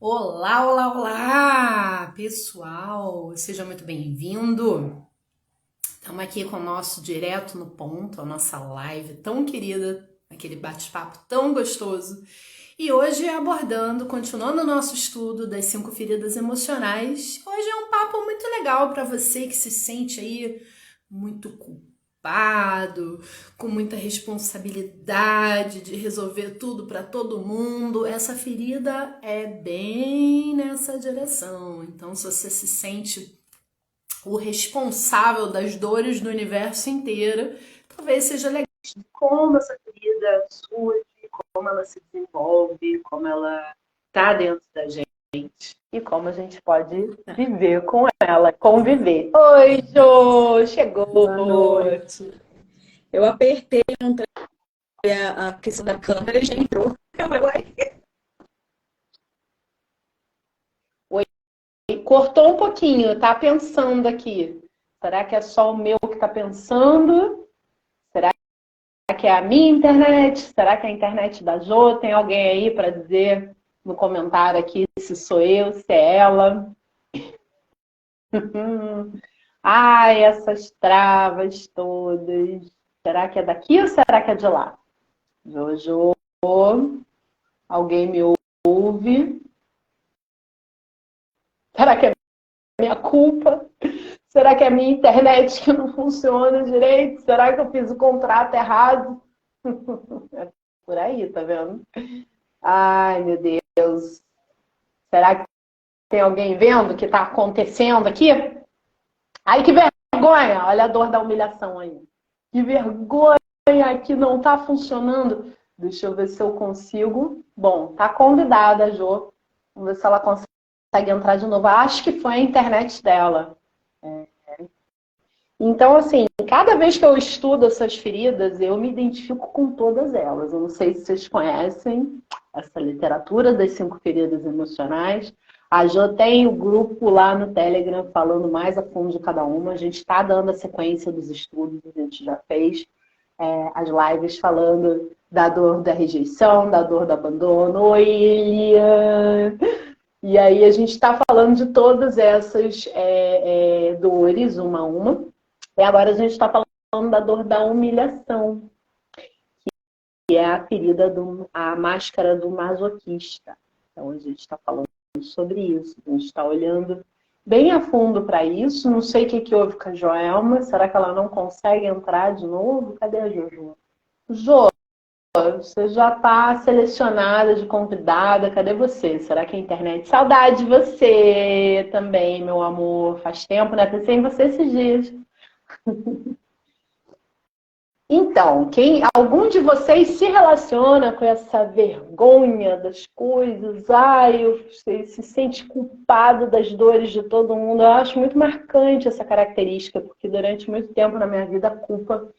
Olá, olá, olá, pessoal! Seja muito bem-vindo. Estamos aqui com o nosso Direto no Ponto, a nossa live tão querida, aquele bate-papo tão gostoso. E hoje abordando, continuando o nosso estudo das 5 feridas emocionais. Hoje é um papo muito legal para você que se sente aí muito culpado, com muita responsabilidade de resolver tudo para todo mundo. Essa ferida é bem nessa direção. Então, se você se sente o responsável das dores do universo inteiro, talvez seja legal. Como essa ferida surge, como ela se desenvolve, como ela está dentro da gente e como a gente pode viver com ela, conviver. Oi, Jô! Chegou! Boa noite. Eu apertei a questão da câmera e já entrou. Oi, cortou um pouquinho, tá pensando aqui. Será que é só o meu que tá pensando? Será que é a minha internet? Será que é a internet da Jô? Tem alguém aí para dizer no comentário aqui se sou eu, se é ela? Ai, essas travas todas. Será que é daqui ou será que é de lá? Jojo, alguém me ouve? Será que é minha culpa? Será que é minha internet que não funciona direito? Será que eu fiz o contrato errado? É por aí, tá vendo? Ai, meu Deus. Será que tem alguém vendo o que tá acontecendo aqui? Ai, que vergonha! Olha a dor da humilhação aí. Que vergonha que não tá funcionando. Deixa eu ver se eu consigo. Bom, tá convidada a Jô. Vamos ver se ela consegue entrar de novo. Acho que foi a internet dela. Então, assim, cada vez que eu estudo essas feridas, eu me identifico com todas elas. Eu não sei se vocês conhecem essa literatura das 5 feridas emocionais. A Jo tem o grupo lá no Telegram falando mais a fundo de cada uma. A gente está dando a sequência dos estudos, a gente já fez as lives falando da dor da rejeição, da dor do abandono. Oi, Elian! E aí a gente está falando de todas essas dores, uma a uma. E agora a gente está falando da dor da humilhação, que é a ferida, a máscara do masoquista. Então a gente está falando sobre isso, a gente está olhando bem a fundo para isso. Não sei o que houve com a Joelma, será que ela não consegue entrar de novo? Cadê a Jojo? Jo, você já está selecionada de convidada, cadê você? Será que a internet? Saudade de você também, meu amor. Faz tempo, né? Pensei em você esses dias. Então, algum de vocês se relaciona com essa vergonha das coisas? Ai, você se sente culpado das dores de todo mundo? Eu acho muito marcante essa característica, porque durante muito tempo na minha vida a culpa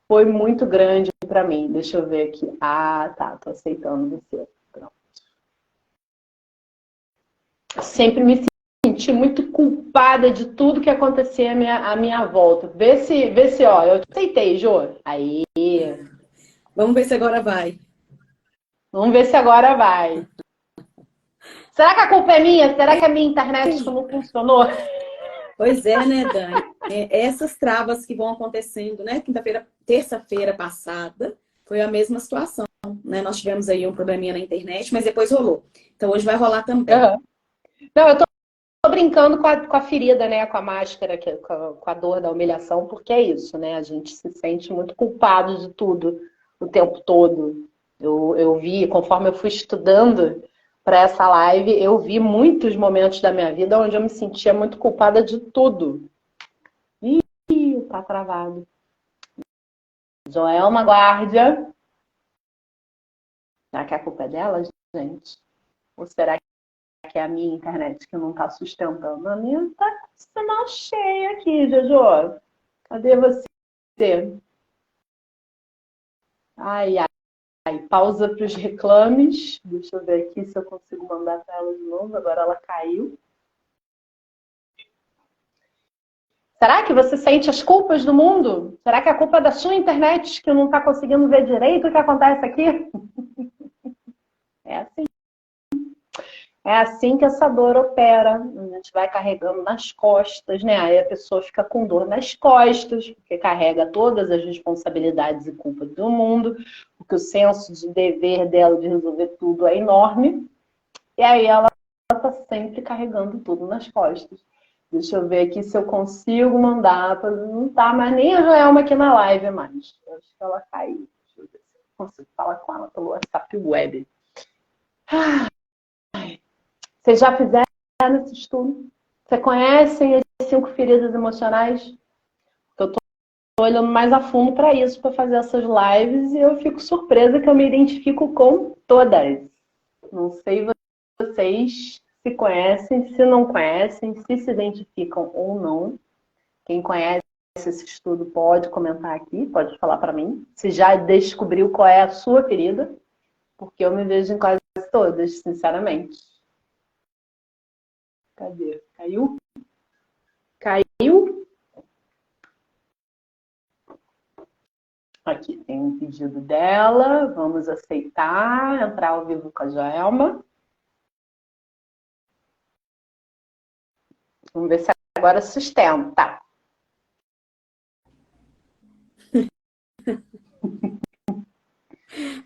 foi muito grande para mim. Deixa eu ver aqui. Ah, tá, tô aceitando você. Pronto. Sempre me senti muito culpada de tudo que acontecia à minha volta. Vê se, ó, eu te aceitei, Jô. Aí. Vamos ver se agora vai. Vamos ver se agora vai. Será que a culpa é minha? Será que a minha internet não funcionou? Pois é, né, Dani? Essas travas que vão acontecendo, né? Terça-feira passada, foi a mesma situação, né? Nós tivemos aí um probleminha na internet, mas depois rolou. Então hoje vai rolar também. Uhum. Não, eu tô brincando com a ferida, né? Com a máscara, com a dor da humilhação, porque é isso, né? A gente se sente muito culpado de tudo o tempo todo. Eu vi, conforme eu fui estudando para essa live, eu vi muitos momentos da minha vida onde eu me sentia muito culpada de tudo. Ih, tá travado. Joelma Guardia. Será que a culpa é dela, gente? Ou será que é a minha internet que não está sustentando? A minha está com sinal cheio aqui, Jojo. Cadê você? Ai, ai. Pausa para os reclames. Deixa eu ver aqui se eu consigo mandar para ela de novo. Agora ela caiu. Será que você sente as culpas do mundo? Será que a culpa é da sua internet que não está conseguindo ver direito o que acontece aqui? É assim. É assim que essa dor opera. A gente vai carregando nas costas, né? Aí a pessoa fica com dor nas costas, porque carrega todas as responsabilidades e culpas do mundo, porque o senso de dever dela de resolver tudo é enorme. E aí ela está sempre carregando tudo nas costas. Deixa eu ver aqui se eu consigo mandar. Não tá mais nem a Joelma aqui na live mais. Eu acho que ela caiu. Deixa eu ver se eu consigo falar com ela pelo WhatsApp web. Vocês já fizeram esse estudo? Você conhecem as 5 feridas emocionais? Eu tô olhando mais a fundo para isso, para fazer essas lives, e eu fico surpresa que eu me identifico com todas. Não sei vocês se conhecem, se não conhecem, se identificam ou não. Quem conhece esse estudo pode comentar aqui, pode falar para mim. Se já descobriu qual é a sua ferida, porque eu me vejo em quase todas, sinceramente. Cadê? Caiu? Caiu? Aqui tem um pedido dela. Vamos aceitar. Entrar ao vivo com a Joelma. Vamos ver se agora sustenta.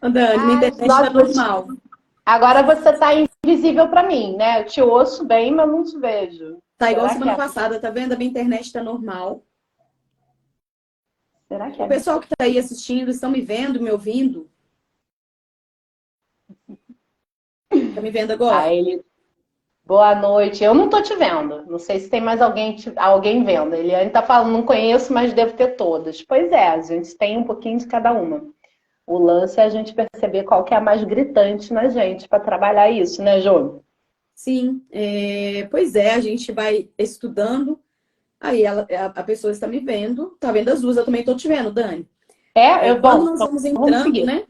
Dani, minha internet está normal. Agora você está invisível para mim, né? Eu te ouço bem, mas não te vejo. Tá igual semana passada, tá vendo? A minha internet está normal. Será que é? O pessoal que está aí assistindo, estão me vendo, me ouvindo? Tá me vendo agora? Boa noite. Eu não tô te vendo. Não sei se tem mais alguém vendo. Ele ainda tá falando, não conheço, mas devo ter todas. Pois é, a gente tem um pouquinho de cada uma. O lance é a gente perceber qual que é a mais gritante na gente para trabalhar isso, né, Jô? Sim, pois é, a gente vai estudando. Aí a pessoa está me vendo, tá vendo as duas, eu também tô te vendo, Dani. Quando nós vamos entrando, né?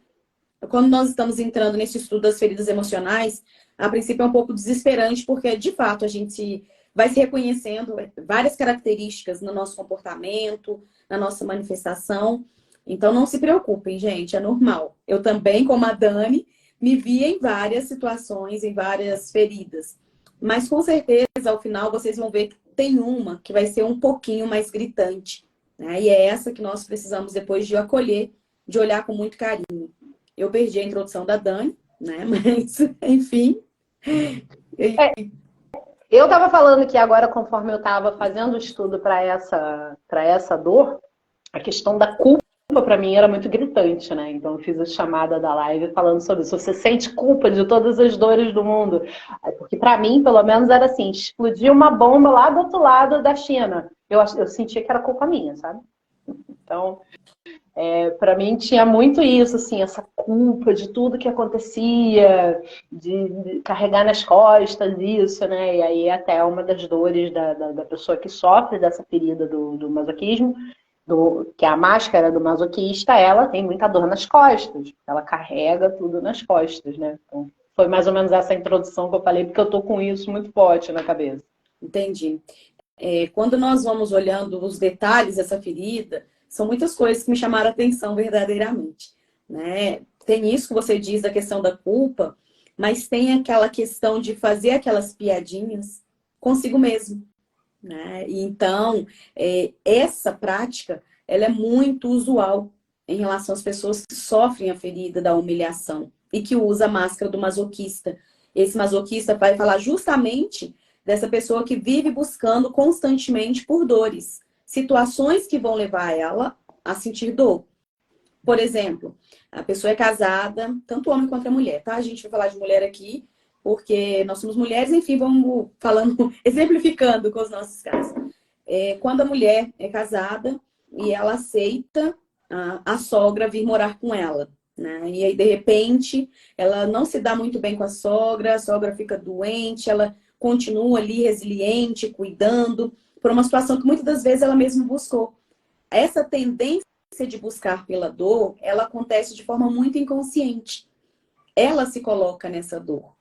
Quando nós estamos entrando nesse estudo das feridas emocionais, a princípio é um pouco desesperante, porque de fato a gente vai se reconhecendo várias características no nosso comportamento, na nossa manifestação. Então não se preocupem, gente, é normal. Eu também, como a Dani, me vi em várias situações, em várias feridas. Mas com certeza, ao final, vocês vão ver que tem uma que vai ser um pouquinho mais gritante, né? E é essa que nós precisamos depois de acolher, de olhar com muito carinho. Eu perdi a introdução da Dani, né? Mas, enfim. Eu estava falando que agora, conforme eu estava fazendo o estudo para essa dor, a questão da culpa para mim era muito gritante, né? Então eu fiz a chamada da live falando sobre isso. Você sente culpa de todas as dores do mundo? Porque para mim, pelo menos, era assim, explodir uma bomba lá do outro lado da China. Eu sentia que era culpa minha, sabe? Então, para mim tinha muito isso, assim, essa culpa de tudo que acontecia, de carregar nas costas isso, né? E aí até uma das dores da pessoa que sofre dessa ferida do masoquismo, que é a máscara do masoquista, ela tem muita dor nas costas. Ela carrega tudo nas costas, né? Então, foi mais ou menos essa introdução que eu falei, porque eu tô com isso muito forte na cabeça. Entendi. Quando nós vamos olhando os detalhes dessa ferida, são muitas coisas que me chamaram a atenção verdadeiramente, né? Tem isso que você diz da questão da culpa, mas tem aquela questão de fazer aquelas piadinhas consigo mesmo, né? E então, essa prática, ela é muito usual em relação às pessoas que sofrem a ferida da humilhação e que usa a máscara do masoquista. Esse masoquista vai falar justamente dessa pessoa que vive buscando constantemente por dores, situações que vão levar ela a sentir dor. Por exemplo, a pessoa é casada, tanto o homem quanto a mulher, tá? A gente vai falar de mulher aqui, porque nós somos mulheres, enfim, vamos falando, exemplificando com os nossos casos. Quando a mulher é casada e ela aceita a sogra vir morar com ela, né? E aí, de repente, ela não se dá muito bem com a sogra fica doente, ela continua ali resiliente, cuidando, por uma situação que muitas das vezes ela mesma buscou. Essa tendência de buscar pela dor, ela acontece de forma muito inconsciente. Ela se coloca nessa dor.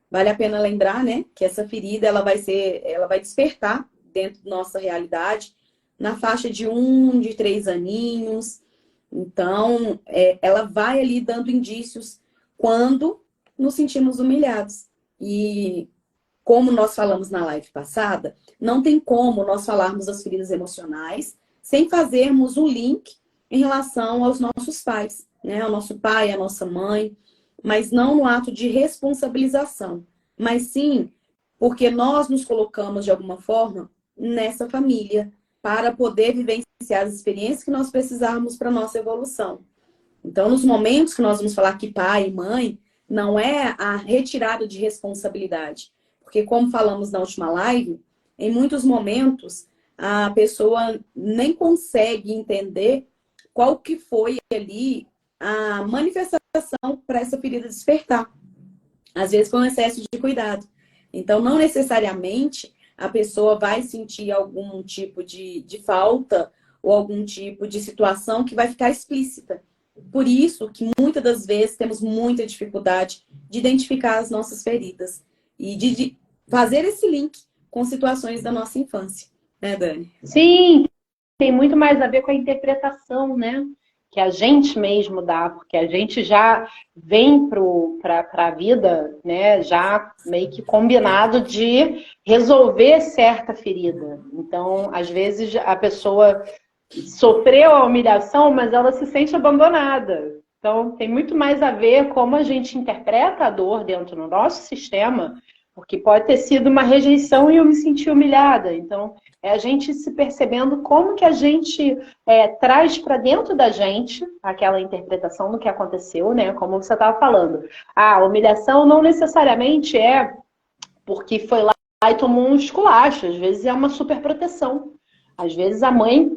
Vale a pena lembrar, né, que essa ferida ela vai despertar dentro da nossa realidade na faixa de 3 aninhos. Então, ela vai ali dando indícios quando nos sentimos humilhados. E como nós falamos na live passada, não tem como nós falarmos das feridas emocionais sem fazermos um link em relação aos nossos pais, né? Ao nosso pai, à nossa mãe, mas não no ato de responsabilização, mas sim porque nós nos colocamos de alguma forma nessa família para poder vivenciar as experiências que nós precisarmos para a nossa evolução. Então, nos momentos que nós vamos falar que pai e mãe, não é a retirada de responsabilidade. Porque, como falamos na última live, em muitos momentos a pessoa nem consegue entender qual que foi ali a manifestação para essa ferida despertar. Às vezes foi um excesso de cuidado. Então, não necessariamente a pessoa vai sentir algum tipo de falta ou algum tipo de situação que vai ficar explícita. Por isso que muitas das vezes temos muita dificuldade de identificar as nossas feridas e de fazer esse link com situações da nossa infância, né, Dani? Sim, tem muito mais a ver com a interpretação, né? Que a gente mesmo dá, porque a gente já vem para a vida, né? Já meio que combinado de resolver certa ferida. Então, às vezes, a pessoa sofreu a humilhação, mas ela se sente abandonada. Então, tem muito mais a ver como a gente interpreta a dor dentro do nosso sistema, porque pode ter sido uma rejeição e eu me senti humilhada. Então, é a gente se percebendo como que a gente traz para dentro da gente aquela interpretação do que aconteceu, né? Como você estava falando. A humilhação não necessariamente é porque foi lá e tomou um esculacho. Às vezes é uma superproteção. Às vezes a mãe,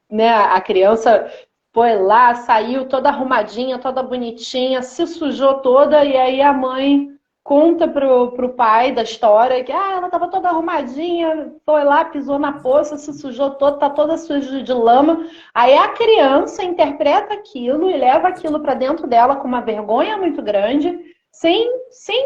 né, a criança foi lá, saiu toda arrumadinha, toda bonitinha, se sujou toda, e aí a mãe conta pro pai da história que ela estava toda arrumadinha, foi lá, pisou na poça, se sujou toda, tá toda suja de lama. Aí a criança interpreta aquilo e leva aquilo para dentro dela com uma vergonha muito grande, sem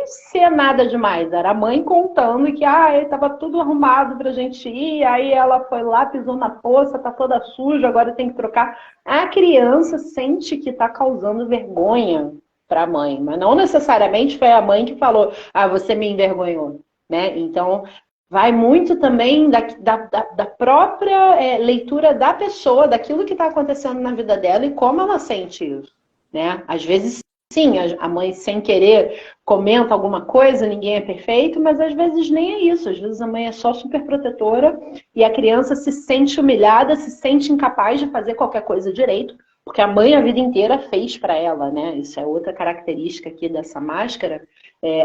ser nada demais. Era a mãe contando que estava tudo arrumado pra gente ir, aí ela foi lá, pisou na poça, tá toda suja, agora tem que trocar. A criança sente que está causando vergonha para a mãe, mas não necessariamente foi a mãe que falou, você me envergonhou, né? Então, vai muito também da própria leitura da pessoa, daquilo que está acontecendo na vida dela e como ela sente isso, né? Às vezes, sim, a mãe sem querer comenta alguma coisa, ninguém é perfeito, mas às vezes nem é isso. Às vezes a mãe é só super protetora e a criança se sente humilhada, se sente incapaz de fazer qualquer coisa direito, porque a mãe a vida inteira fez para ela, né? Isso é outra característica aqui dessa máscara.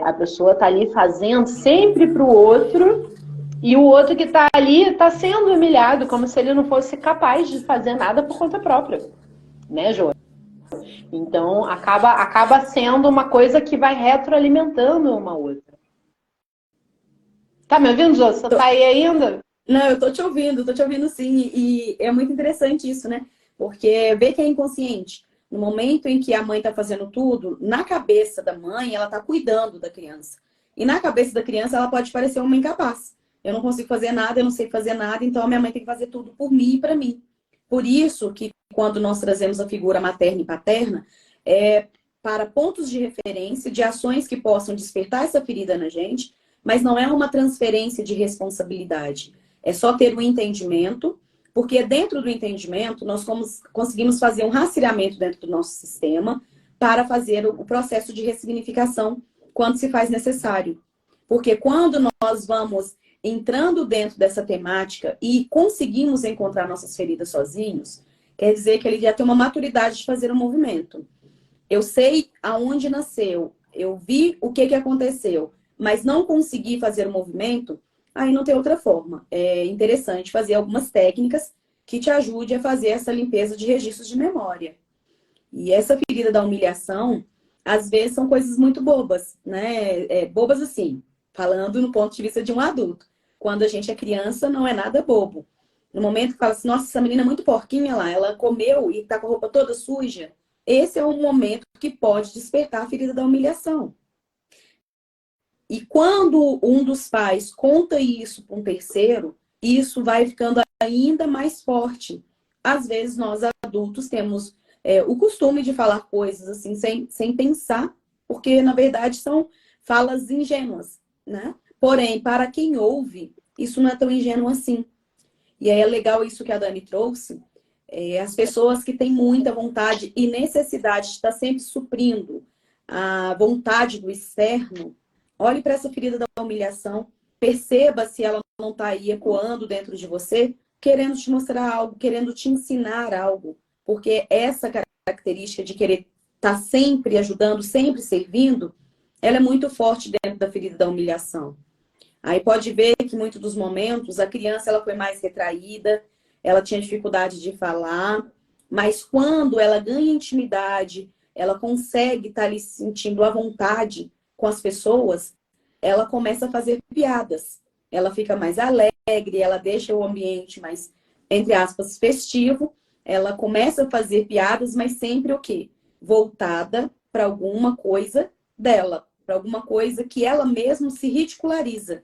A pessoa tá ali fazendo sempre para o outro e o outro que tá ali está sendo humilhado, como se ele não fosse capaz de fazer nada por conta própria, né, Jô? Então, acaba sendo uma coisa que vai retroalimentando uma outra. Tá me ouvindo, Jô? Você tá aí ainda? Não, eu tô te ouvindo sim. E é muito interessante isso, né? Porque vê que é inconsciente. No momento em que a mãe tá fazendo tudo, na cabeça da mãe, ela tá cuidando da criança. E na cabeça da criança, ela pode parecer uma incapaz. Eu não consigo fazer nada, eu não sei fazer nada, então a minha mãe tem que fazer tudo por mim e para mim. Por isso que quando nós trazemos a figura materna e paterna, é para pontos de referência de ações que possam despertar essa ferida na gente, mas não é uma transferência de responsabilidade. É só ter um entendimento, porque dentro do entendimento nós conseguimos fazer um rastreamento dentro do nosso sistema para fazer o processo de ressignificação quando se faz necessário. Porque quando nós vamos entrando dentro dessa temática e conseguimos encontrar nossas feridas sozinhos, quer dizer que ele já tem uma maturidade de fazer um movimento. Eu sei aonde nasceu, eu vi o que aconteceu, mas não consegui fazer o movimento, aí não tem outra forma. É interessante fazer algumas técnicas que te ajude a fazer essa limpeza de registros de memória. E essa ferida da humilhação, às vezes são coisas muito bobas, né? Bobas assim, falando no ponto de vista de um adulto. Quando a gente é criança, não é nada bobo. No momento que fala assim, nossa, essa menina é muito porquinha lá, ela comeu e tá com a roupa toda suja. Esse é um momento que pode despertar a ferida da humilhação. E quando um dos pais conta isso para um terceiro, isso vai ficando ainda mais forte. Às vezes nós adultos temos o costume de falar coisas assim sem pensar, porque na verdade são falas ingênuas. né? Porém, para quem ouve, isso não é tão ingênuo assim. E aí é legal isso que a Dani trouxe. As pessoas que têm muita vontade e necessidade de estar sempre suprindo a vontade do externo, olhe para essa ferida da humilhação, perceba se ela não está aí ecoando dentro de você, querendo te mostrar algo, querendo te ensinar algo. Porque essa característica de querer estar sempre ajudando, sempre servindo, ela é muito forte dentro da ferida da humilhação. Aí pode ver que em muitos dos momentos a criança ela foi mais retraída, ela tinha dificuldade de falar, mas quando ela ganha intimidade, ela consegue estar ali se sentindo à vontade com as pessoas, ela começa a fazer piadas. Ela fica mais alegre, ela deixa o ambiente mais, entre aspas, festivo, ela começa a fazer piadas, mas sempre o quê? Voltada para alguma coisa dela, para alguma coisa que ela mesma se ridiculariza.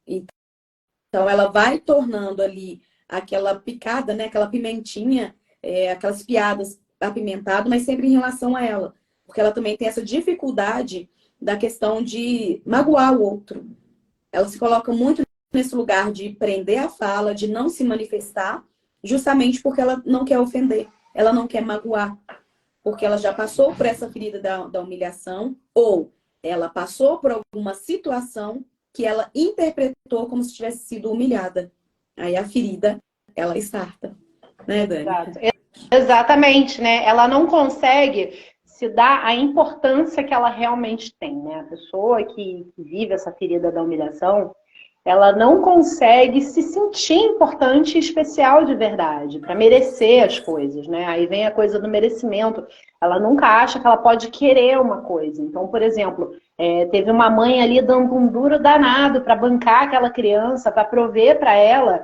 Então, ela vai tornando ali aquela picada, né? Aquela pimentinha, aquelas piadas apimentadas, mas sempre em relação a ela. Porque ela também tem essa dificuldade da questão de magoar o outro. Ela se coloca muito nesse lugar de prender a fala, de não se manifestar, justamente porque ela não quer ofender, ela não quer magoar. Porque ela já passou por essa ferida da humilhação, ou ela passou por alguma situação que ela interpretou como se tivesse sido humilhada. Aí a ferida, ela starta. Né, Dani? Exato. Exatamente, né? Ela não consegue se dar a importância que ela realmente tem, né? A pessoa que vive essa ferida da humilhação, ela não consegue se sentir importante e especial de verdade, para merecer as coisas, né? Aí vem a coisa do merecimento. Ela nunca acha que ela pode querer uma coisa. Então, por exemplo, teve uma mãe ali dando um duro danado para bancar aquela criança, para prover para ela.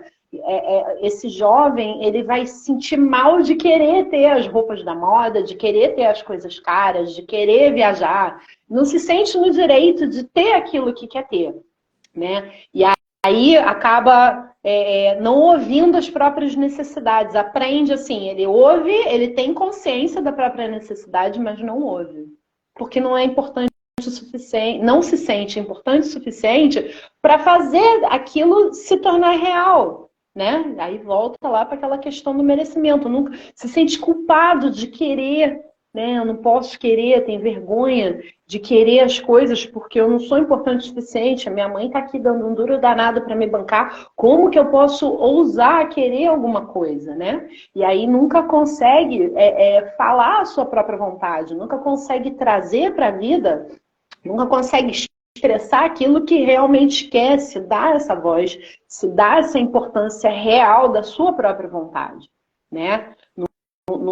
Esse jovem, ele vai se sentir mal de querer ter as roupas da moda, de querer ter as coisas caras, de querer viajar. Não se sente no direito de ter aquilo que quer ter, né? E aí acaba não ouvindo as próprias necessidades. Aprende assim, ele ouve, ele tem consciência da própria necessidade, mas não ouve. Porque não é importante o suficiente, não se sente importante o suficiente para fazer aquilo se tornar real. Né? Aí volta lá para aquela questão do merecimento. Nunca se sente culpado de querer, né? Eu não posso querer, tenho vergonha de querer as coisas porque eu não sou importante o suficiente. A minha mãe está aqui dando um duro danado para me bancar. Como que eu posso ousar querer alguma coisa, né? E aí nunca consegue falar a sua própria vontade, nunca consegue trazer para a vida, nunca consegue expressar aquilo que realmente quer, se dar essa voz, se dar essa importância real da sua própria vontade, né?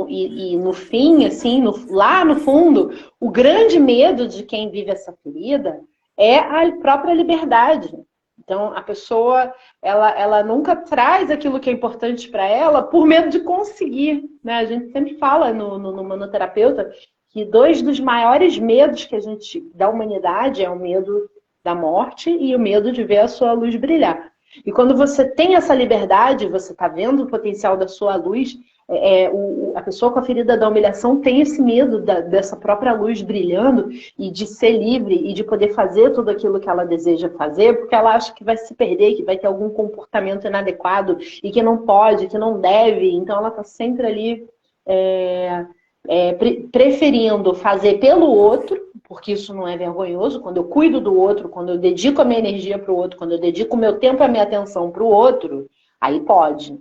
E no fim, assim, lá no fundo, o grande medo de quem vive essa ferida é a própria liberdade. Então, a pessoa, ela nunca traz aquilo que é importante para ela por medo de conseguir, né? A gente sempre fala no manoterapeuta que dois dos maiores medos que a gente da humanidade é o medo da morte e o medo de ver a sua luz brilhar. E quando você tem essa liberdade, você está vendo o potencial da sua luz, a pessoa com a ferida da humilhação tem esse medo dessa própria luz brilhando e de ser livre e de poder fazer tudo aquilo que ela deseja fazer, porque ela acha que vai se perder, que vai ter algum comportamento inadequado e que não pode, que não deve. Então ela está sempre ali preferindo fazer pelo outro, porque isso não é vergonhoso. Quando eu cuido do outro, quando eu dedico a minha energia para o outro, quando eu dedico o meu tempo e a minha atenção para o outro, aí pode.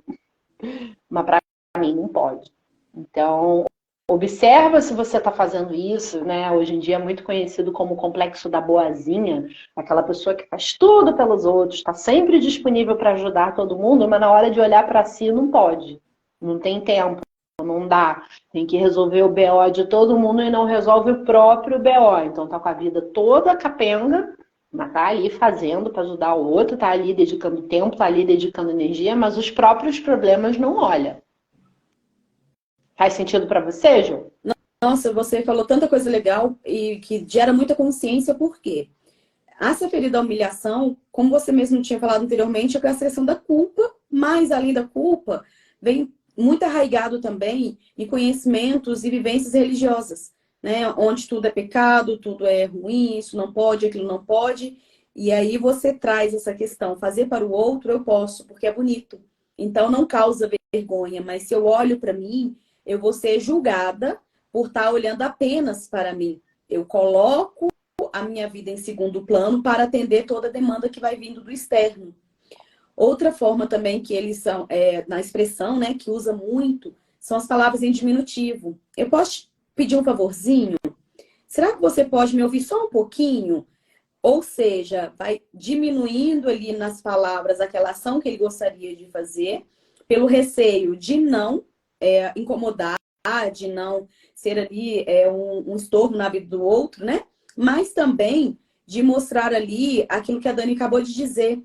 Mas para mim não pode. Então, observa se você está fazendo isso, né? Hoje em dia é muito conhecido como o complexo da boazinha, aquela pessoa que faz tudo pelos outros, está sempre disponível para ajudar todo mundo, mas na hora de olhar para si não pode. Não tem tempo. Não dá, tem que resolver o BO de todo mundo e não resolve o próprio BO. Então tá com a vida toda capenga, mas tá ali fazendo para ajudar o outro, tá ali dedicando tempo, tá ali dedicando energia, mas os próprios problemas não olha. Faz sentido para você, Ju? Nossa, você falou tanta coisa legal e que gera muita consciência, por quê? Essa ferida da humilhação, como você mesmo tinha falado anteriormente, é a questão da culpa, mas além da culpa, vem muito arraigado também em conhecimentos e vivências religiosas, né? Onde tudo é pecado, tudo é ruim, isso não pode, aquilo não pode. E aí você traz essa questão, fazer para o outro eu posso, porque é bonito. Então não causa vergonha, mas se eu olho para mim, eu vou ser julgada por estar olhando apenas para mim. Eu coloco a minha vida em segundo plano para atender toda a demanda que vai vindo do externo. Outra forma também que eles são, na expressão, né, que usa muito, são as palavras em diminutivo. Eu posso pedir um favorzinho? Será que você pode me ouvir só um pouquinho? Ou seja, vai diminuindo ali nas palavras aquela ação que ele gostaria de fazer, pelo receio de não incomodar, de não ser ali um estorvo na vida do outro, né? Mas também de mostrar ali aquilo que a Dani acabou de dizer.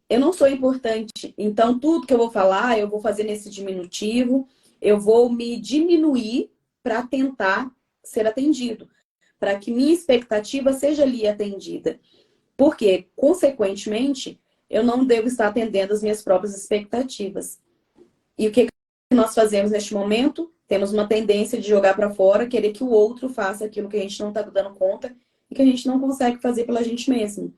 Eu não sou importante, então tudo que eu vou falar, eu vou fazer nesse diminutivo, eu vou me diminuir para tentar ser atendido, para que minha expectativa seja ali atendida. Porque, consequentemente, eu não devo estar atendendo as minhas próprias expectativas. E o que nós fazemos neste momento? Temos uma tendência de jogar para fora, querer que o outro faça aquilo que a gente não está dando conta e que a gente não consegue fazer pela gente mesmo.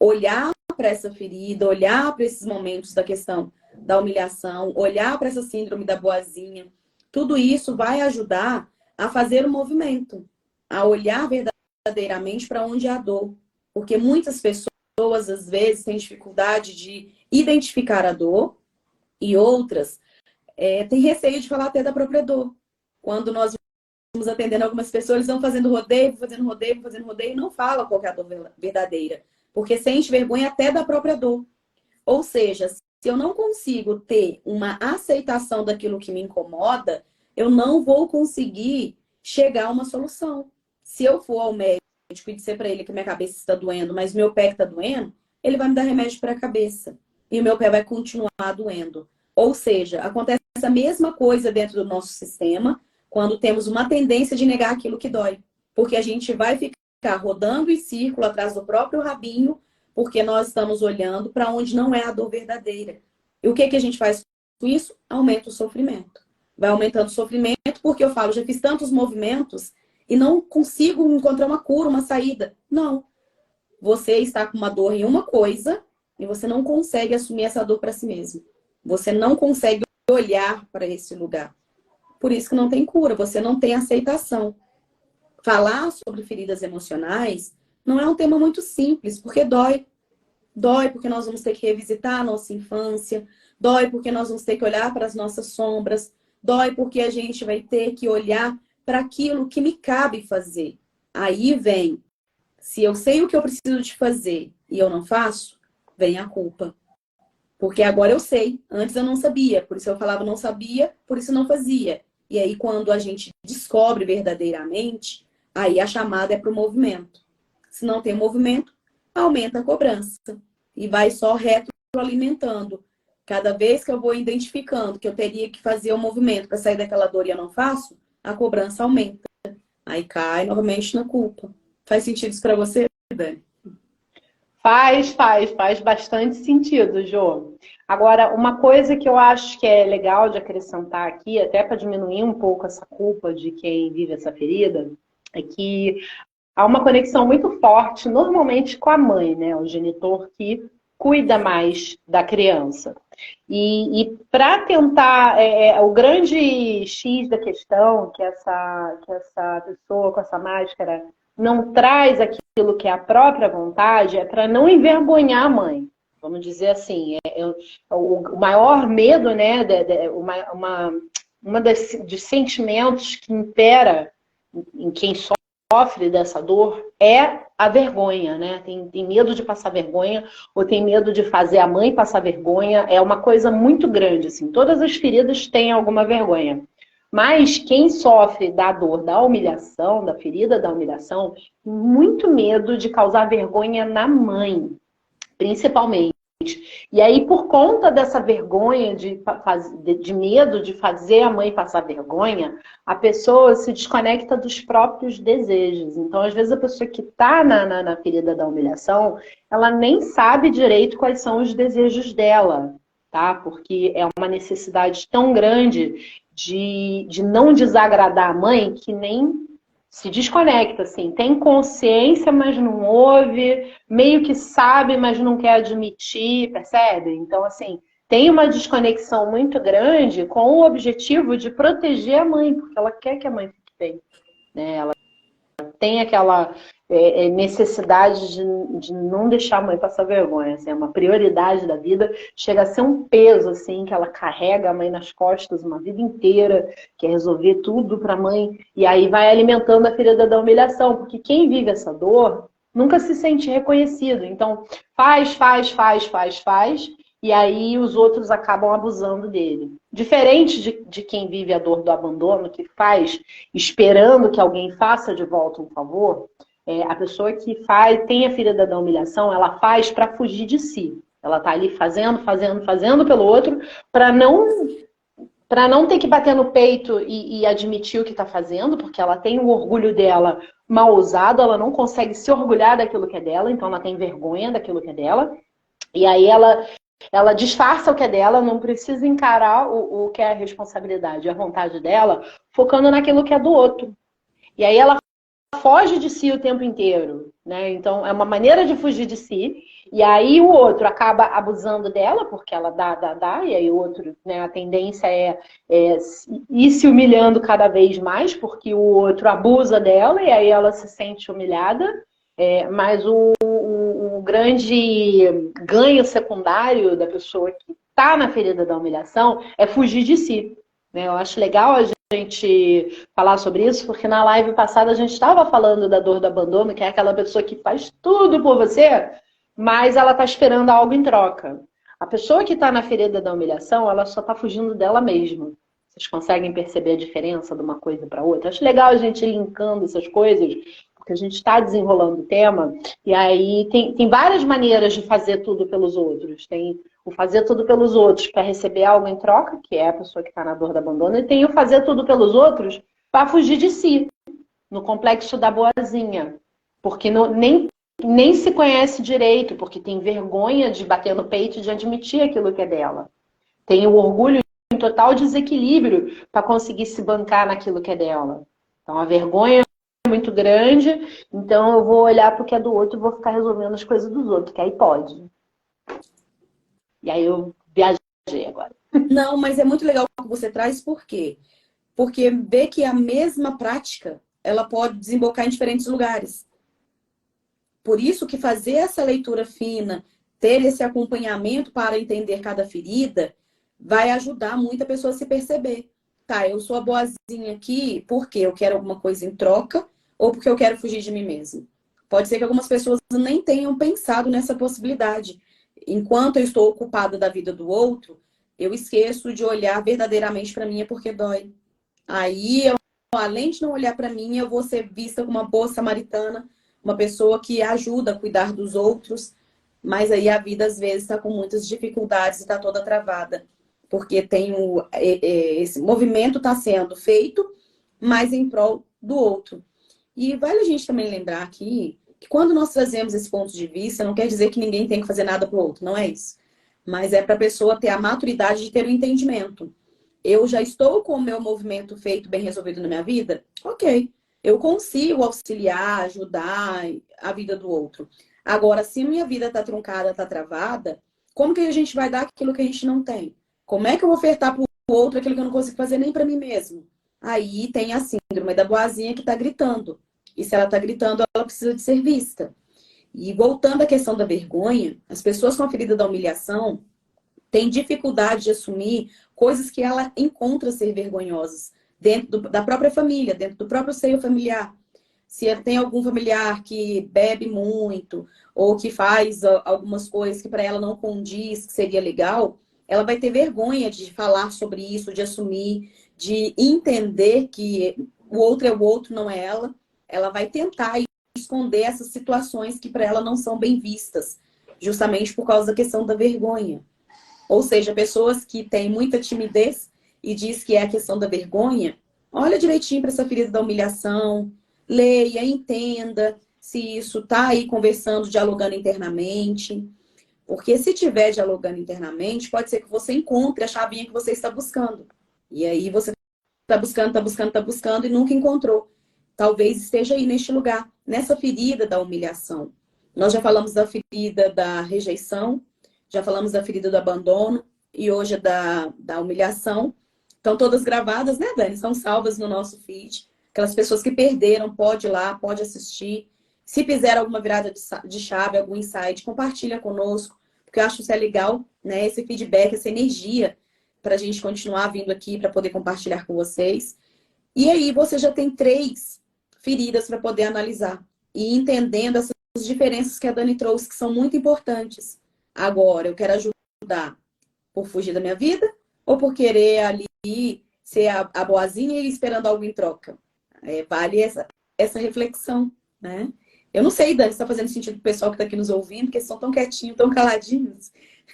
Olhar para essa ferida, olhar para esses momentos da questão da humilhação, olhar para essa síndrome da boazinha, tudo isso vai ajudar a fazer o movimento, a olhar verdadeiramente para onde há dor. Porque muitas pessoas, às vezes, têm dificuldade de identificar a dor e outras têm receio de falar até da própria dor. Quando nós vamos atendendo algumas pessoas, eles vão fazendo rodeio, e não falam qual é a dor verdadeira. Porque sente vergonha até da própria dor. Ou seja, se eu não consigo ter uma aceitação daquilo que me incomoda, eu não vou conseguir chegar a uma solução. Se eu for ao médico e dizer para ele que minha cabeça está doendo, mas meu pé está doendo, ele vai me dar remédio para a cabeça. E o meu pé vai continuar doendo. Ou seja, acontece a mesma coisa dentro do nosso sistema quando temos uma tendência de negar aquilo que dói. Porque a gente vai ficar rodando em círculo atrás do próprio rabinho, porque nós estamos olhando para onde não é a dor verdadeira. E o que a gente faz com isso? Aumenta o sofrimento. Vai aumentando o sofrimento porque eu falo, já fiz tantos movimentos e não consigo encontrar uma cura, uma saída. Não. Você está com uma dor em uma coisa e você não consegue assumir essa dor para si mesmo. Você não consegue olhar para esse lugar. Por isso que não tem cura, você não tem aceitação. Falar sobre feridas emocionais não é um tema muito simples, porque dói. Dói porque nós vamos ter que revisitar a nossa infância, dói porque nós vamos ter que olhar para as nossas sombras, dói porque a gente vai ter que olhar para aquilo que me cabe fazer. Aí vem, se eu sei o que eu preciso de fazer e eu não faço, vem a culpa. Porque agora eu sei, antes eu não sabia, por isso eu falava não sabia, por isso não fazia. E aí quando a gente descobre verdadeiramente, aí a chamada é para o movimento. Se não tem movimento, aumenta a cobrança. E vai só retroalimentando. Cada vez que eu vou identificando que eu teria que fazer o movimento para sair daquela dor e eu não faço, a cobrança aumenta. Aí cai novamente na culpa. Faz sentido isso para você, Dani? Faz bastante sentido, Jô. Agora, uma coisa que eu acho que é legal de acrescentar aqui, até para diminuir um pouco essa culpa de quem vive essa ferida, é que há uma conexão muito forte, normalmente com a mãe, né? O genitor que cuida mais da criança. E para tentar, o grande X da questão, que essa pessoa com essa máscara não traz aquilo que é a própria vontade, é para não envergonhar a mãe. Vamos dizer assim, o maior medo, né? Uma dos sentimentos que impera em quem sofre dessa dor é a vergonha, né? Tem medo de passar vergonha ou tem medo de fazer a mãe passar vergonha. É uma coisa muito grande, assim. Todas as feridas têm alguma vergonha. Mas quem sofre da dor da humilhação, da ferida da humilhação, tem muito medo de causar vergonha na mãe, principalmente. E aí, por conta dessa vergonha, de medo de fazer a mãe passar vergonha, a pessoa se desconecta dos próprios desejos. Então, às vezes, a pessoa que está na ferida da humilhação, ela nem sabe direito quais são os desejos dela, tá? Porque é uma necessidade tão grande de não desagradar a mãe que nem se desconecta, assim, tem consciência, mas não ouve, meio que sabe, mas não quer admitir, percebe? Então, assim, tem uma desconexão muito grande com o objetivo de proteger a mãe, porque ela quer que a mãe fique bem, né? Ela tem aquela necessidade de não deixar a mãe passar vergonha, assim, é uma prioridade da vida, chega a ser um peso, assim, que ela carrega a mãe nas costas uma vida inteira, quer resolver tudo para a mãe, e aí vai alimentando a ferida da humilhação, porque quem vive essa dor nunca se sente reconhecido, então faz, e aí os outros acabam abusando dele. Diferente de quem vive a dor do abandono, que faz esperando que alguém faça de volta um favor, a pessoa que tem a ferida da humilhação, ela faz para fugir de si. Ela está ali fazendo pelo outro, para não ter que bater no peito e admitir o que está fazendo, porque ela tem o orgulho dela mal usado, ela não consegue se orgulhar daquilo que é dela, então ela tem vergonha daquilo que é dela. E aí ela disfarça o que é dela, não precisa encarar o que é a responsabilidade, a vontade dela, focando naquilo que é do outro. E aí ela foge de si o tempo inteiro, né? Então é uma maneira de fugir de si. E aí o outro acaba abusando dela, porque ela dá, e aí o outro, né, a tendência é ir se humilhando cada vez mais, porque o outro abusa dela, e aí ela se sente humilhada. Mas o grande ganho secundário da pessoa que está na ferida da humilhação é fugir de si, né? Eu acho legal a gente falar sobre isso, porque na live passada a gente estava falando da dor do abandono, que é aquela pessoa que faz tudo por você, mas ela está esperando algo em troca. A pessoa que está na ferida da humilhação, ela só está fugindo dela mesma. Vocês conseguem perceber a diferença de uma coisa para outra? Acho legal a gente ir linkando essas coisas, porque a gente está desenrolando o tema, e aí tem várias maneiras de fazer tudo pelos outros. Tem o fazer tudo pelos outros para receber algo em troca, que é a pessoa que está na dor do abandono, e tem o fazer tudo pelos outros para fugir de si, no complexo da boazinha. Porque nem se conhece direito, porque tem vergonha de bater no peito e de admitir aquilo que é dela. Tem o orgulho em total desequilíbrio para conseguir se bancar naquilo que é dela. Então a vergonha é muito grande, então eu vou olhar para o que é do outro e vou ficar resolvendo as coisas dos outros, que aí pode. E aí eu viajei agora. Não, mas é muito legal o que você traz, por quê? Porque vê que a mesma prática, ela pode desembocar em diferentes lugares. Por isso que fazer essa leitura fina, ter esse acompanhamento para entender cada ferida, vai ajudar muito a pessoa a se perceber. Tá, eu sou a boazinha aqui porque eu quero alguma coisa em troca ou porque eu quero fugir de mim mesmo. Pode ser que algumas pessoas nem tenham pensado nessa possibilidade. Enquanto eu estou ocupada da vida do outro, eu esqueço de olhar verdadeiramente para mim porque dói. Aí, além de não olhar para mim, eu vou ser vista como uma boa samaritana, uma pessoa que ajuda a cuidar dos outros, mas aí a vida às vezes está com muitas dificuldades e está toda travada. Porque tem esse movimento está sendo feito, mas em prol do outro. E vale a gente também lembrar aqui que quando nós trazemos esse ponto de vista, não quer dizer que ninguém tem que fazer nada para o outro, não é isso. Mas é para a pessoa ter a maturidade de ter o entendimento. Eu já estou com o meu movimento feito, bem resolvido na minha vida? Ok. Eu consigo auxiliar, ajudar a vida do outro. Agora, se minha vida está truncada, está travada, como que a gente vai dar aquilo que a gente não tem? Como é que eu vou ofertar para o outro aquilo que eu não consigo fazer nem para mim mesmo? Aí tem a síndrome da boazinha que está gritando. E se ela está gritando, ela precisa de ser vista. E voltando à questão da vergonha, as pessoas com a ferida da humilhação têm dificuldade de assumir coisas que ela encontra ser vergonhosas dentro da própria família, dentro do próprio seio familiar. Se tem algum familiar que bebe muito ou que faz algumas coisas que para ela não condiz, que seria legal, ela vai ter vergonha de falar sobre isso, de assumir, de entender que o outro é o outro, não é ela. Ela vai tentar esconder essas situações que para ela não são bem vistas, justamente por causa da questão da vergonha. Ou seja, pessoas que têm muita timidez e diz que é a questão da vergonha, olha direitinho para essa ferida da humilhação, leia, entenda se isso está aí conversando, dialogando internamente. Porque se estiver dialogando internamente, pode ser que você encontre a chavinha que você está buscando. E aí você está buscando e nunca encontrou. talvez esteja aí neste lugar, nessa ferida da humilhação. Nós já falamos da ferida da rejeição, já falamos da ferida do abandono e hoje é da humilhação. Estão todas gravadas, né, Dani? São salvas no nosso feed. Aquelas pessoas que perderam, pode ir lá, pode assistir. Se fizer alguma virada de chave, algum insight, compartilha conosco, porque eu acho que isso é legal, né? Esse feedback, essa energia, para a gente continuar vindo aqui, para poder compartilhar com vocês. E aí você já tem 3 feridas para poder analisar. E entendendo essas diferenças que a Dani trouxe, que são muito importantes. Agora, eu quero ajudar por fugir da minha vida ou por querer ali ser a boazinha e ir esperando algo em troca? Vale essa reflexão, né? Eu não sei, Dani, se está fazendo sentido para o pessoal que está aqui nos ouvindo, porque eles estão tão quietinhos, tão caladinhos.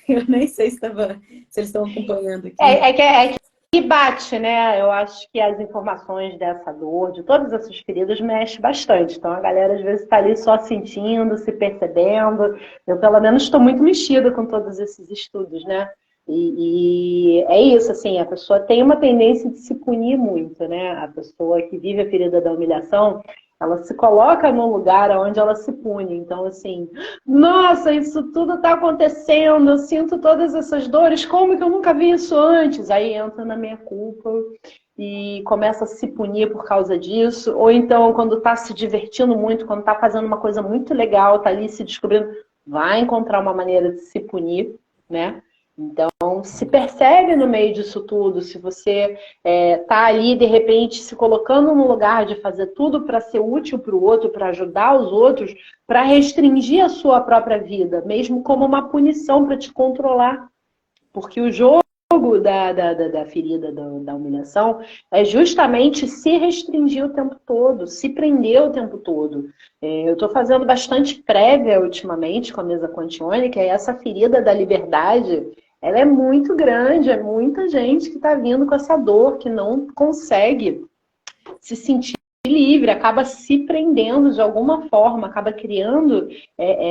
Eu nem sei se eles estão acompanhando aqui. É que bate, né? Eu acho que as informações dessa dor, de todas essas feridas, mexe bastante. Então a galera às vezes está ali só sentindo, se percebendo. Eu, pelo menos, estou muito mexida com todos esses estudos, né? E é isso, assim, a pessoa tem uma tendência de se punir muito, né? A pessoa que vive a ferida da humilhação, ela se coloca num lugar onde ela se pune. Então, assim, nossa, isso tudo está acontecendo, eu sinto todas essas dores, como que eu nunca vi isso antes? Aí entra na minha culpa e começa a se punir por causa disso. Ou então, quando está se divertindo muito, quando está fazendo uma coisa muito legal, está ali se descobrindo, vai encontrar uma maneira de se punir, né? Então, se percebe no meio disso tudo, se você tá ali, de repente, se colocando no lugar de fazer tudo para ser útil para o outro, para ajudar os outros, para restringir a sua própria vida, mesmo como uma punição para te controlar. Porque o jogo da ferida, da humilhação, é justamente se restringir o tempo todo, se prender o tempo todo. Eu estou fazendo bastante prévia ultimamente com a mesa quantiônica, e essa ferida da liberdade, ela é muito grande, é muita gente que está vindo com essa dor, que não consegue se sentir livre, acaba se prendendo de alguma forma, acaba criando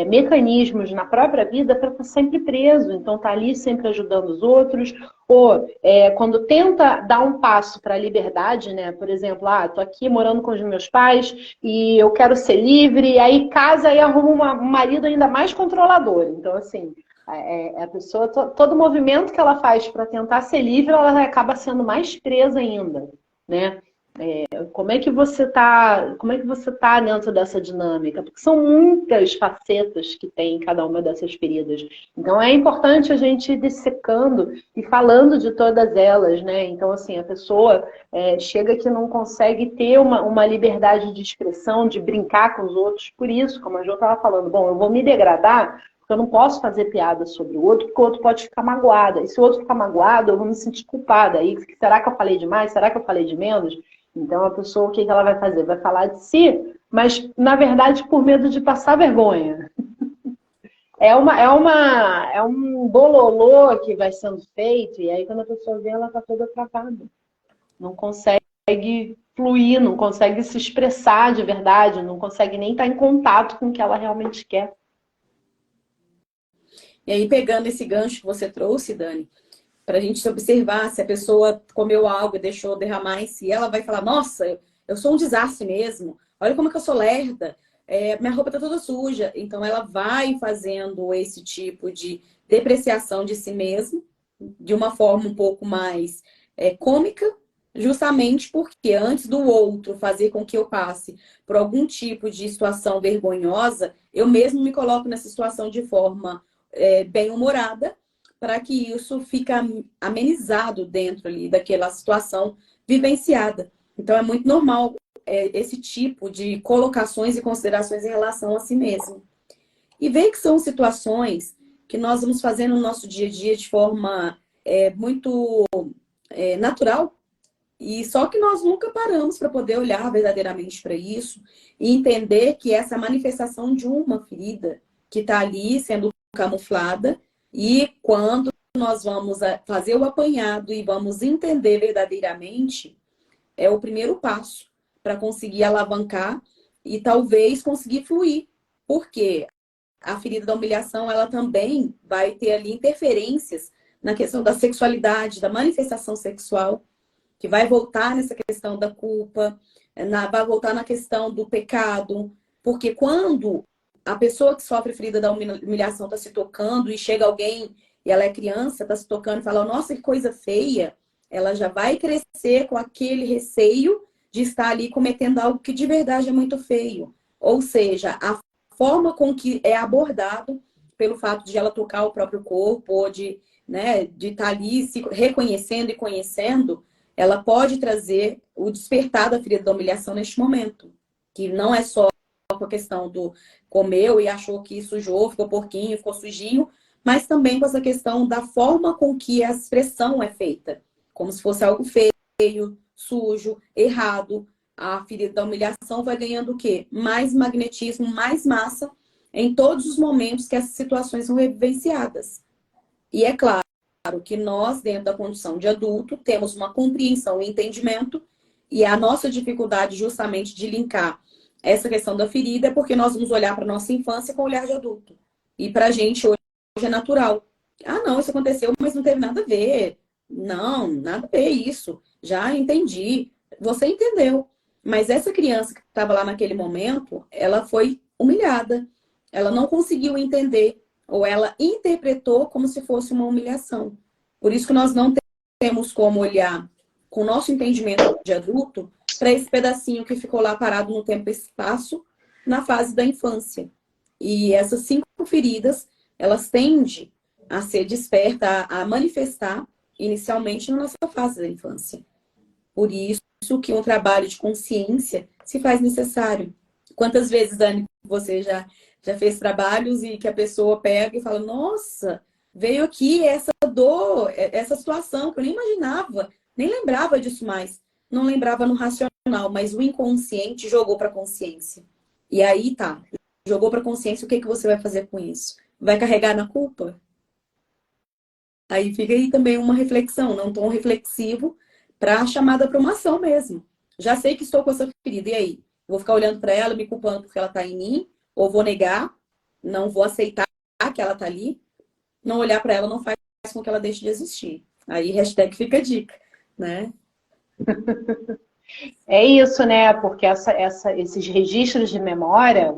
mecanismos na própria vida para estar sempre preso. Então tá ali sempre ajudando os outros, ou quando tenta dar um passo para a liberdade, né? Por exemplo, tô aqui morando com os meus pais e eu quero ser livre, e aí casa e arruma um marido ainda mais controlador. Então, assim, a pessoa, todo movimento que ela faz para tentar ser livre, ela acaba sendo mais presa ainda, né? Como é que você tá dentro dessa dinâmica? Porque são muitas facetas que tem cada uma dessas feridas. Então é importante a gente ir dissecando e falando de todas elas, né? Então, assim, a pessoa chega que não consegue ter uma liberdade de expressão, de brincar com os outros. Por isso, como a Jo estava falando, bom, eu vou me degradar, porque eu não posso fazer piada sobre o outro, porque o outro pode ficar magoado. E se o outro ficar magoado, eu vou me sentir culpada. Aí, será que eu falei demais? Será que eu falei de menos? Então, a pessoa, o que ela vai fazer? Vai falar de si, mas, na verdade, por medo de passar vergonha. É um bololô que vai sendo feito, e aí, quando a pessoa vê, ela está toda travada. Não consegue fluir, não consegue se expressar de verdade, não consegue nem estar em contato com o que ela realmente quer. E aí, pegando esse gancho que você trouxe, Dani, para a gente se observar se a pessoa comeu algo e deixou derramar em si, ela vai falar, nossa, eu sou um desastre mesmo, olha como que eu sou lerda, minha roupa tá toda suja. Então ela vai fazendo esse tipo de depreciação de si mesma, de uma forma um pouco mais cômica, justamente porque antes do outro fazer com que eu passe por algum tipo de situação vergonhosa, eu mesmo me coloco nessa situação de forma bem-humorada, para que isso fique amenizado dentro ali daquela situação vivenciada. Então, é muito normal esse tipo de colocações e considerações em relação a si mesmo. E ver que são situações que nós vamos fazer no nosso dia a dia de forma muito natural, e só que nós nunca paramos para poder olhar verdadeiramente para isso e entender que essa é a manifestação de uma ferida que está ali sendo camuflada. E quando nós vamos fazer o apanhado e vamos entender verdadeiramente, é o primeiro passo para conseguir alavancar e talvez conseguir fluir. Porque a ferida da humilhação, ela também vai ter ali interferências na questão da sexualidade, da manifestação sexual, que vai voltar nessa questão da culpa, vai voltar na questão do pecado, porque quando a pessoa que sofre ferida da humilhação está se tocando e chega alguém e ela é criança, está se tocando e fala, nossa, que coisa feia, ela já vai crescer com aquele receio de estar ali cometendo algo que de verdade é muito feio. Ou seja, a forma com que é abordado pelo fato de ela tocar o próprio corpo, ou de estar ali se reconhecendo e conhecendo, ela pode trazer o despertar da ferida da humilhação neste momento. Que não é só com a questão do comeu e achou que sujou, ficou porquinho, ficou sujinho, mas também com essa questão da forma com que a expressão é feita. Como se fosse algo feio, sujo, errado. A ferida da humilhação vai ganhando o quê? Mais magnetismo, mais massa em todos os momentos que essas situações são vivenciadas. E é claro que nós, dentro da condição de adulto, temos uma compreensão e entendimento, e a nossa dificuldade justamente de linkar essa questão da ferida é porque nós vamos olhar para a nossa infância com o olhar de adulto. E para a gente hoje é natural. Ah, não, isso aconteceu, mas não teve nada a ver. Não, nada a ver isso. Já entendi. Você entendeu. Mas essa criança que estava lá naquele momento, ela foi humilhada. Ela não conseguiu entender. Ou ela interpretou como se fosse uma humilhação. Por isso que nós não temos como olhar com o nosso entendimento de adulto para esse pedacinho que ficou lá parado no tempo e espaço na fase da infância. E essas 5 feridas, elas tendem a ser despertas, a manifestar inicialmente na nossa fase da infância. Por isso que um trabalho de consciência se faz necessário. Quantas vezes, Dani, você já fez trabalhos e que a pessoa pega e fala, nossa, veio aqui essa dor, essa situação que eu nem imaginava, nem lembrava disso mais. Não lembrava no racional, mas o inconsciente jogou para a consciência. E aí tá, jogou para a consciência, o que você vai fazer com isso? Vai carregar na culpa? Aí fica aí também uma reflexão, não tão reflexivo, para a chamada para uma ação mesmo. Já sei que estou com essa ferida, e aí? Vou ficar olhando para ela, me culpando porque ela está em mim, ou vou negar, não vou aceitar que ela está ali, não olhar para ela não faz com que ela deixe de existir. Aí hashtag fica a dica, né? É isso, né? Porque esses registros de memória,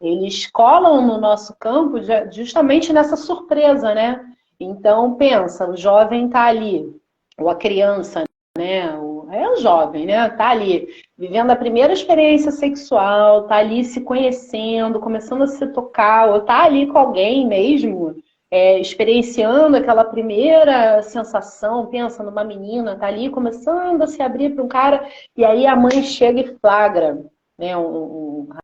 eles colam no nosso campo justamente nessa surpresa, né? Então, pensa, o jovem tá ali, ou a criança, né? É o jovem, né? Tá ali, vivendo a primeira experiência sexual, tá ali se conhecendo, começando a se tocar, ou tá ali com alguém mesmo, experienciando aquela primeira sensação, pensa numa menina, tá ali começando a se abrir para um cara, e aí a mãe chega e flagra, né,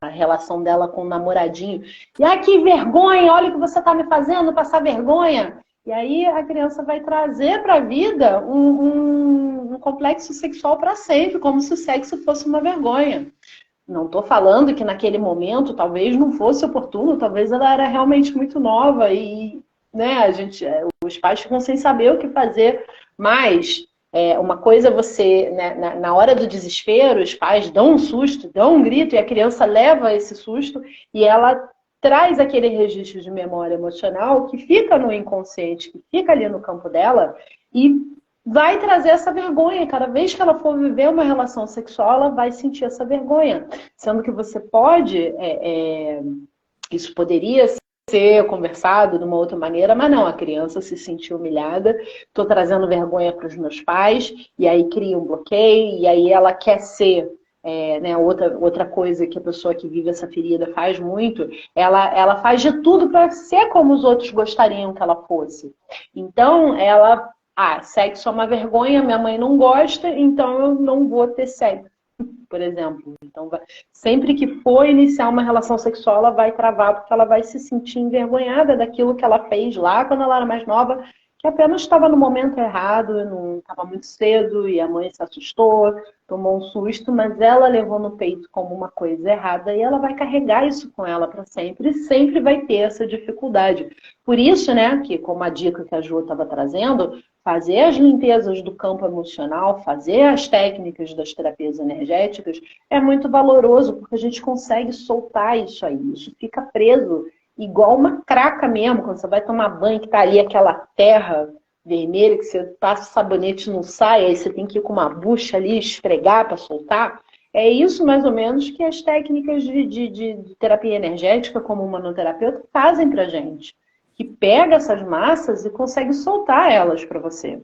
a relação dela com o namoradinho. E que vergonha, olha o que você tá me fazendo, passar vergonha. E aí a criança vai trazer para a vida um complexo sexual para sempre, como se o sexo fosse uma vergonha. Não estou falando que naquele momento talvez não fosse oportuno, talvez ela era realmente muito nova e, né, os pais ficam sem saber o que fazer. Mas uma coisa é você, né, na hora do desespero, os pais dão um susto, dão um grito e a criança leva esse susto e ela traz aquele registro de memória emocional que fica no inconsciente, que fica ali no campo dela e vai trazer essa vergonha. Cada vez que ela for viver uma relação sexual, ela vai sentir essa vergonha. Sendo que você pode, isso poderia ser conversado de uma outra maneira, mas não, a criança se sentiu humilhada, estou trazendo vergonha para os meus pais, e aí cria um bloqueio, e aí ela quer ser... né, outra coisa que a pessoa que vive essa ferida faz muito, ela faz de tudo para ser como os outros gostariam que ela fosse. Então, sexo é uma vergonha, minha mãe não gosta, então eu não vou ter sexo, por exemplo. Então, sempre que for iniciar uma relação sexual, ela vai travar, porque ela vai se sentir envergonhada daquilo que ela fez lá quando ela era mais nova, que apenas estava no momento errado, não estava muito cedo, e a mãe se assustou, tomou um susto, mas ela levou no peito como uma coisa errada, e ela vai carregar isso com ela para sempre, e sempre vai ter essa dificuldade. Por isso, né, que como a dica que a Ju estava trazendo, fazer as limpezas do campo emocional, fazer as técnicas das terapias energéticas, é muito valoroso, porque a gente consegue soltar isso aí, isso fica preso igual uma craca mesmo, quando você vai tomar banho, que tá ali aquela terra vermelha, que você passa o sabonete e não sai, aí você tem que ir com uma bucha ali, esfregar para soltar. É isso mais ou menos que as técnicas de terapia energética, como o manoterapeuta, fazem pra gente. Que pega essas massas e consegue soltar elas para você.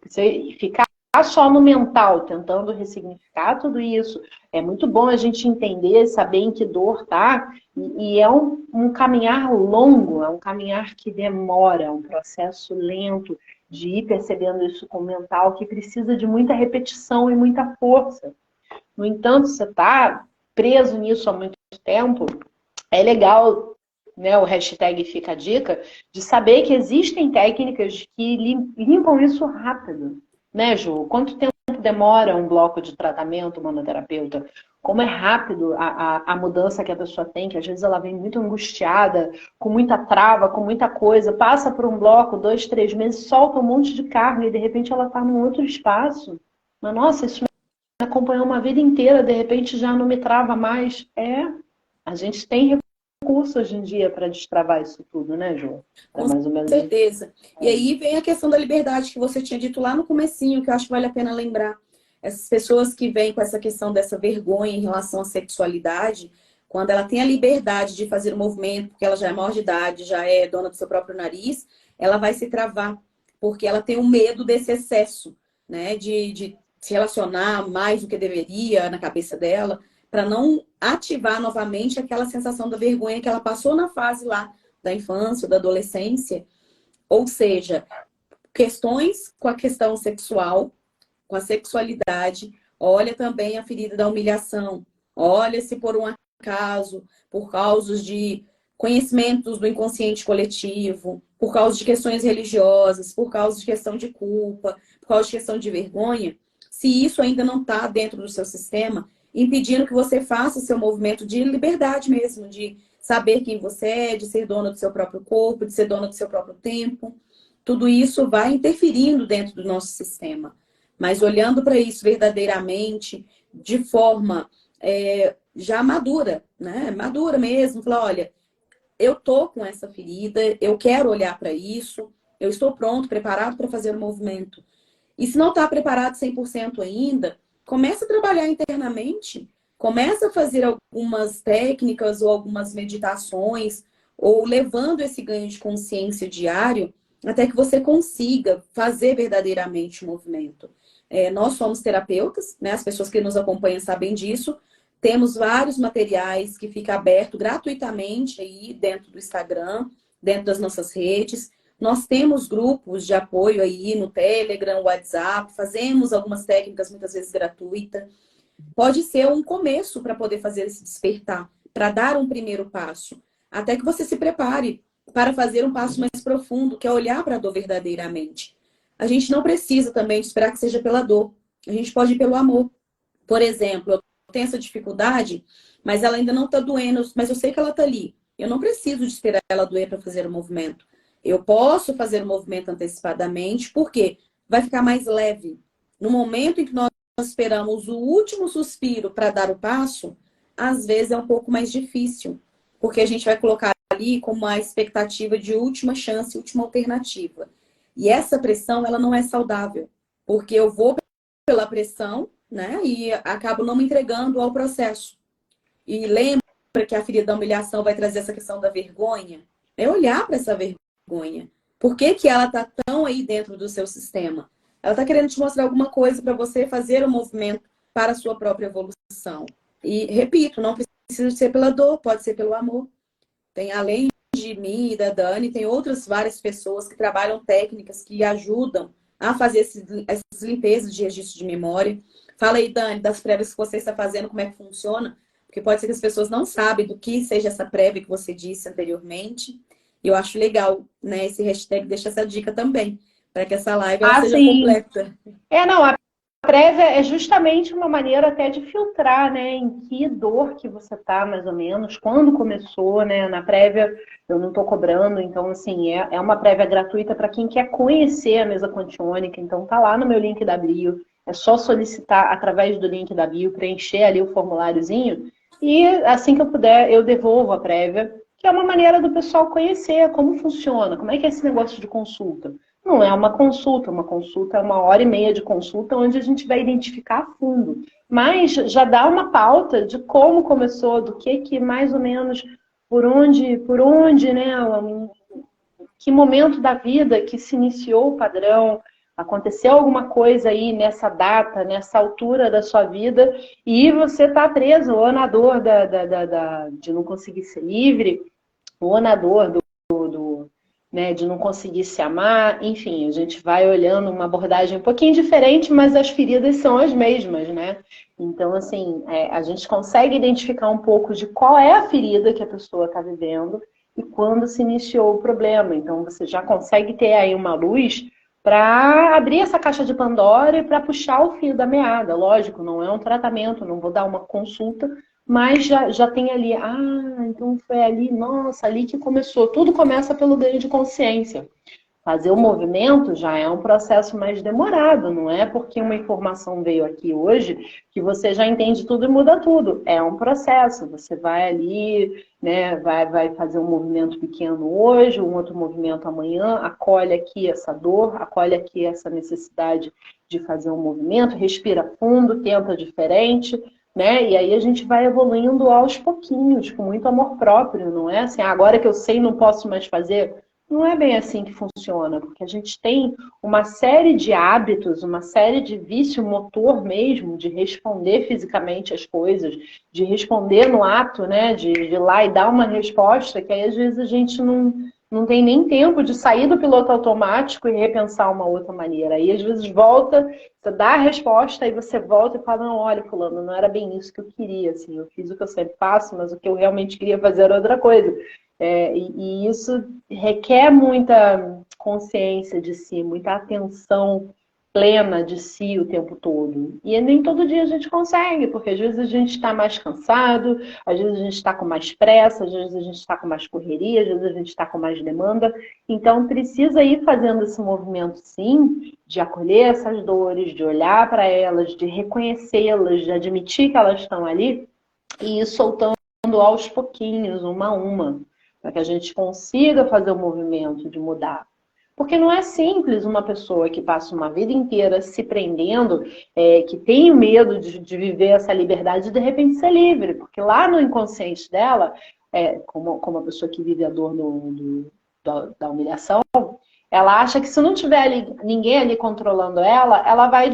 Você ficar só no mental, tentando ressignificar tudo isso. É muito bom a gente entender, saber em que dor tá. E é um caminhar longo, é um caminhar que demora, é um processo lento de ir percebendo isso com o mental, que precisa de muita repetição e muita força. No entanto, você está preso nisso há muito tempo, é legal, né, o hashtag Fica a Dica, de saber que existem técnicas que limpam isso rápido. Né, Ju? Quanto tempo demora um bloco de tratamento manoterapeuta? Como é rápido a mudança que a pessoa tem, que às vezes ela vem muito angustiada, com muita trava, com muita coisa, passa por um bloco, 2, 3 meses, solta um monte de carga e de repente ela está num outro espaço. Mas, nossa, isso me acompanhou uma vida inteira, de repente já não me trava mais. A gente tem recursos hoje em dia para destravar isso tudo, né, Ju? Com certeza. E aí vem a questão da liberdade que você tinha dito lá no comecinho, que eu acho que vale a pena lembrar. Essas pessoas que vêm com essa questão dessa vergonha em relação à sexualidade, quando ela tem a liberdade de fazer o movimento, porque ela já é maior de idade, já é dona do seu próprio nariz, ela vai se travar, porque ela tem o medo desse excesso, né, de se relacionar mais do que deveria na cabeça dela, para não ativar novamente aquela sensação da vergonha que ela passou na fase lá da infância, da adolescência. Ou seja, questões com a questão sexual, com a sexualidade, olha também a ferida da humilhação, olha se por um acaso, por causa de conhecimentos do inconsciente coletivo, por causa de questões religiosas, por causa de questão de culpa, por causa de questão de vergonha, se isso ainda não está dentro do seu sistema, impedindo que você faça o seu movimento de liberdade mesmo, de saber quem você é, de ser dona do seu próprio corpo, de ser dona do seu próprio tempo. Tudo isso vai interferindo dentro do nosso sistema. Mas olhando para isso verdadeiramente, de forma já madura, né? Madura mesmo, falar, olha, eu tô com essa ferida, eu quero olhar para isso, eu estou pronto, preparado para fazer o movimento. E se não está preparado 100% ainda, começa a trabalhar internamente, começa a fazer algumas técnicas ou algumas meditações, ou levando esse ganho de consciência diário, até que você consiga fazer verdadeiramente o movimento. Nós somos terapeutas, né? As pessoas que nos acompanham sabem disso. Temos vários materiais que ficam abertos gratuitamente aí dentro do Instagram, dentro das nossas redes. Nós temos grupos de apoio aí no Telegram, WhatsApp, fazemos algumas técnicas muitas vezes gratuitas. Pode ser um começo para poder fazer esse despertar, para dar um primeiro passo, até que você se prepare para fazer um passo mais profundo, que é olhar para a dor verdadeiramente. A gente não precisa também esperar que seja pela dor. A gente pode ir pelo amor. Por exemplo, eu tenho essa dificuldade, mas ela ainda não está doendo, mas eu sei que ela está ali. Eu não preciso de esperar ela doer para fazer o movimento. Eu posso fazer o movimento antecipadamente, porque vai ficar mais leve. No momento em que nós esperamos o último suspiro para dar o passo, às vezes é um pouco mais difícil, porque a gente vai colocar ali como uma expectativa de última chance, última alternativa. E essa pressão, ela não é saudável, porque eu vou pela pressão, né, e acabo não me entregando ao processo. E lembra que a ferida da humilhação vai trazer essa questão da vergonha? É olhar para essa vergonha. Por que que ela está tão aí dentro do seu sistema? Ela está querendo te mostrar alguma coisa para você fazer o movimento para a sua própria evolução. E, repito, não precisa ser pela dor, pode ser pelo amor. Tem, além de mim e da Dani, tem outras várias pessoas que trabalham técnicas que ajudam a fazer essas limpezas de registro de memória. Fala aí, Dani, das prévias que você está fazendo, como é que funciona? Porque pode ser que as pessoas não sabem do que seja essa prévia que você disse anteriormente. E eu acho legal, né, esse hashtag deixa essa dica também, para que essa live ela seja completa. Não, a prévia é justamente uma maneira até de filtrar, né, em que dor que você tá, mais ou menos, quando começou, né, na prévia eu não tô cobrando, então, assim, é uma prévia gratuita para quem quer conhecer a mesa quantiônica, então tá lá no meu link da bio, é só solicitar através do link da bio, preencher ali o formuláriozinho, e assim que eu puder, eu devolvo a prévia, que é uma maneira do pessoal conhecer como funciona, como é que é esse negócio de consulta. Não é uma consulta é 1h30 de consulta onde a gente vai identificar a fundo. Mas já dá uma pauta de como começou, do que mais ou menos, por onde, né? Que momento da vida que se iniciou o padrão, aconteceu alguma coisa aí nessa data, nessa altura da sua vida, e você está preso, ou na dor de não conseguir ser livre, ou na dor né, de não conseguir se amar, enfim, a gente vai olhando uma abordagem um pouquinho diferente, mas as feridas são as mesmas, né? Então, assim, a gente consegue identificar um pouco de qual é a ferida que a pessoa está vivendo e quando se iniciou o problema. Então, você já consegue ter aí uma luz para abrir essa caixa de Pandora e para puxar o fio da meada. Lógico, não é um tratamento, não vou dar uma consulta, mas já tem ali, então foi ali, nossa, ali que começou. Tudo começa pelo ganho de consciência. Fazer o movimento já é um processo mais demorado, não é porque uma informação veio aqui hoje que você já entende tudo e muda tudo. É um processo, você vai ali, né, vai fazer um movimento pequeno hoje, um outro movimento amanhã, acolhe aqui essa dor, acolhe aqui essa necessidade de fazer um movimento, respira fundo, tenta diferente, né? E aí a gente vai evoluindo aos pouquinhos, com muito amor próprio, não é assim, agora que eu sei, não posso mais fazer. Não é bem assim que funciona, porque a gente tem uma série de hábitos, uma série de vício motor mesmo, de responder fisicamente as coisas, de responder no ato, né? De ir lá e dar uma resposta, que aí às vezes a gente não tem nem tempo de sair do piloto automático e repensar uma outra maneira. Aí às vezes volta, você dá a resposta, aí você volta e fala, não, olha, fulano, não era bem isso que eu queria, assim, eu fiz o que eu sempre faço, mas o que eu realmente queria fazer era outra coisa. E isso requer muita consciência de si, muita atenção plena de si o tempo todo. E nem todo dia a gente consegue, porque às vezes a gente está mais cansado, às vezes a gente está com mais pressa, às vezes a gente está com mais correria, às vezes a gente está com mais demanda. Então precisa ir fazendo esse movimento, sim, de acolher essas dores, de olhar para elas, de reconhecê-las, de admitir que elas estão ali e ir soltando aos pouquinhos, uma a uma, para que a gente consiga fazer o movimento de mudar. Porque não é simples uma pessoa que passa uma vida inteira se prendendo, que tem medo de viver essa liberdade e de repente ser livre. Porque lá no inconsciente dela, como a pessoa que vive a dor da humilhação, ela acha que se não tiver ninguém ali controlando ela, ela vai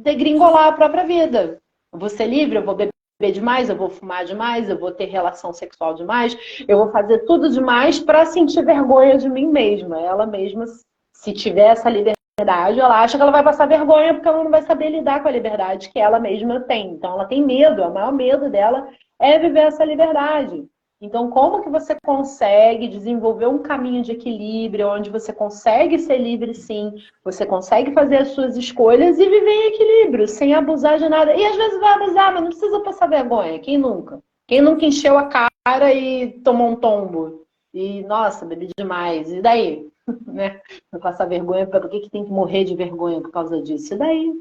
degringolar a própria vida. Eu vou ser livre, eu vou beber demais, eu vou fumar demais, eu vou ter relação sexual demais, eu vou fazer tudo demais para sentir vergonha de mim mesma. Ela mesma, se tiver essa liberdade, ela acha que ela vai passar vergonha porque ela não vai saber lidar com a liberdade que ela mesma tem. Então ela tem medo, o maior medo dela é viver essa liberdade. Então, como que você consegue desenvolver um caminho de equilíbrio, onde você consegue ser livre, sim, você consegue fazer as suas escolhas e viver em equilíbrio, sem abusar de nada. E às vezes vai abusar, mas não precisa passar vergonha. Quem nunca? Quem nunca encheu a cara e tomou um tombo? E, nossa, bebi demais. E daí? Né? Não passar vergonha, por que tem que morrer de vergonha por causa disso? E daí?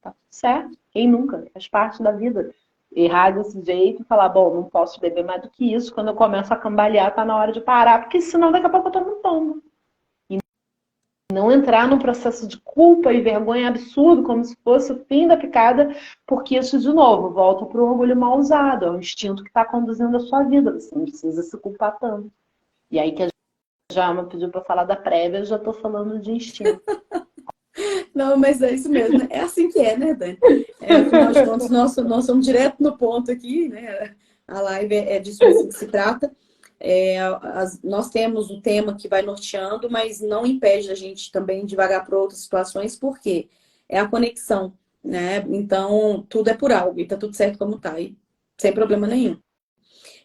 Tá certo? Quem nunca? Faz parte da vida. Errar desse jeito e falar, bom, não posso beber mais do que isso. Quando eu começo a cambalear, tá na hora de parar, porque senão daqui a pouco eu tomo um tombo. E não entrar num processo de culpa e vergonha absurdo, como se fosse o fim da picada, porque isso, de novo, volta pro orgulho mal usado. É o instinto que está conduzindo a sua vida. Você não precisa se culpar tanto. E aí que a Jama pediu para falar da prévia, eu já tô falando de instinto. Não, mas é isso mesmo. É assim que é, né, Dani? Afinal de contas, nós somos direto no ponto aqui, né? A live é disso mesmo que se trata. Nós temos o tema que vai norteando, mas não impede a gente também devagar para outras situações, porque é a conexão, né? Então, tudo é por algo e tá tudo certo como tá, e sem problema nenhum.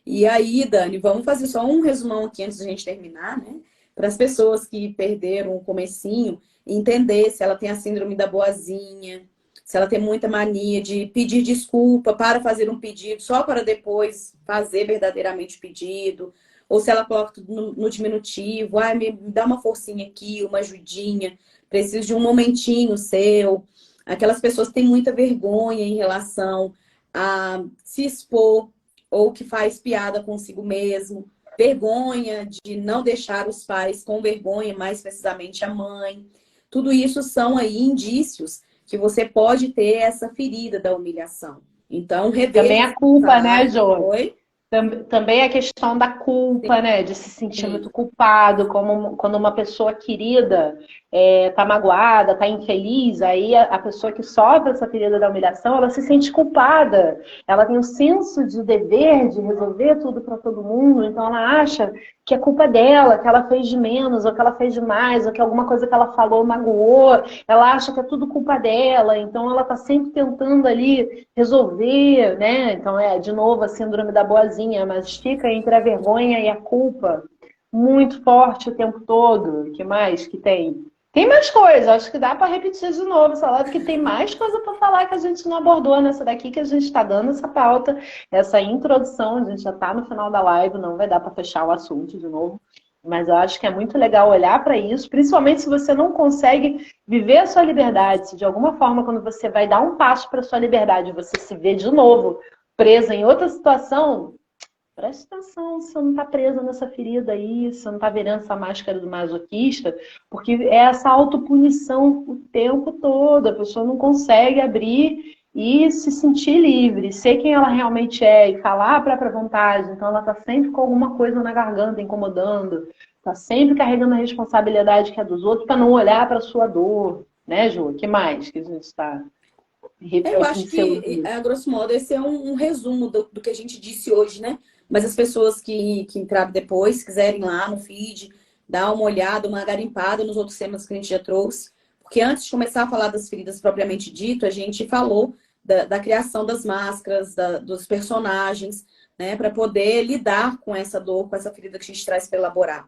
E aí, Dani, vamos fazer só um resumão aqui antes da gente terminar, né? Para as pessoas que perderam o comecinho, entender se ela tem a síndrome da boazinha, se ela tem muita mania de pedir desculpa para fazer um pedido, só para depois fazer verdadeiramente o pedido, ou se ela coloca tudo no diminutivo, me dá uma forcinha aqui, uma ajudinha, preciso de um momentinho seu. Aquelas pessoas que têm muita vergonha em relação a se expor, ou que faz piada consigo mesmo. vergonha, de não deixar os pais com vergonha, mais precisamente a mãe. Tudo isso são aí indícios que você pode ter essa ferida da humilhação. Então, Também reveja a essa culpa, né, live. Jô? Oi? Também a questão da culpa, né? De se sentir muito Sim. culpado, como quando uma pessoa querida tá magoada, tá infeliz, aí a pessoa que sofre essa ferida da humilhação, ela se sente culpada. Ela tem o senso de dever, de resolver tudo para todo mundo, então ela acha que a culpa é dela, que ela fez de menos, ou que ela fez de mais, ou que alguma coisa que ela falou magoou. Ela acha que é tudo culpa dela, então ela tá sempre tentando ali resolver, né? Então de novo a síndrome da boazinha, mas fica entre a vergonha e a culpa muito forte o tempo todo. O que mais que tem? Tem mais coisa, acho que dá para repetir de novo essa live, porque tem mais coisa para falar que a gente não abordou nessa daqui, que a gente está dando essa pauta, essa introdução, a gente já está no final da live, não vai dar para fechar o assunto de novo. Mas eu acho que é muito legal olhar para isso, principalmente se você não consegue viver a sua liberdade, se de alguma forma, quando você vai dar um passo para a sua liberdade, você se vê de novo presa em outra situação, preste atenção, você não está presa nessa ferida aí, você não está virando essa máscara do masoquista, porque é essa autopunição o tempo todo, a pessoa não consegue abrir e se sentir livre, ser quem ela realmente é e falar a própria vontade. Então ela está sempre com alguma coisa na garganta incomodando, está sempre carregando a responsabilidade que é dos outros para não olhar para a sua dor, né, Ju? O que mais que a gente está Eu acho que, pincelando? a grosso modo, esse é um resumo do que a gente disse hoje, né? Mas as pessoas que entraram depois, se quiserem lá no feed, dar uma olhada, uma garimpada nos outros temas que a gente já trouxe. Porque antes de começar a falar das feridas propriamente dito, a gente falou da criação das máscaras, dos personagens, né? Para poder lidar com essa dor, com essa ferida que a gente traz para elaborar.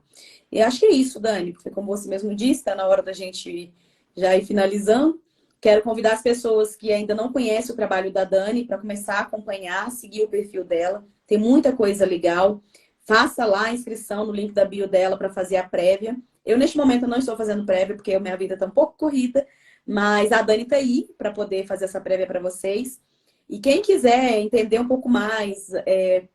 E acho que é isso, Dani, porque como você mesmo disse, está na hora da gente já ir finalizando. Quero convidar as pessoas que ainda não conhecem o trabalho da Dani para começar a acompanhar, seguir o perfil dela. Tem muita coisa legal. Faça lá a inscrição no link da bio dela para fazer a prévia. Eu, neste momento, não estou fazendo prévia, porque a minha vida está um pouco corrida, mas a Dani está aí para poder fazer essa prévia para vocês. E quem quiser entender um pouco mais,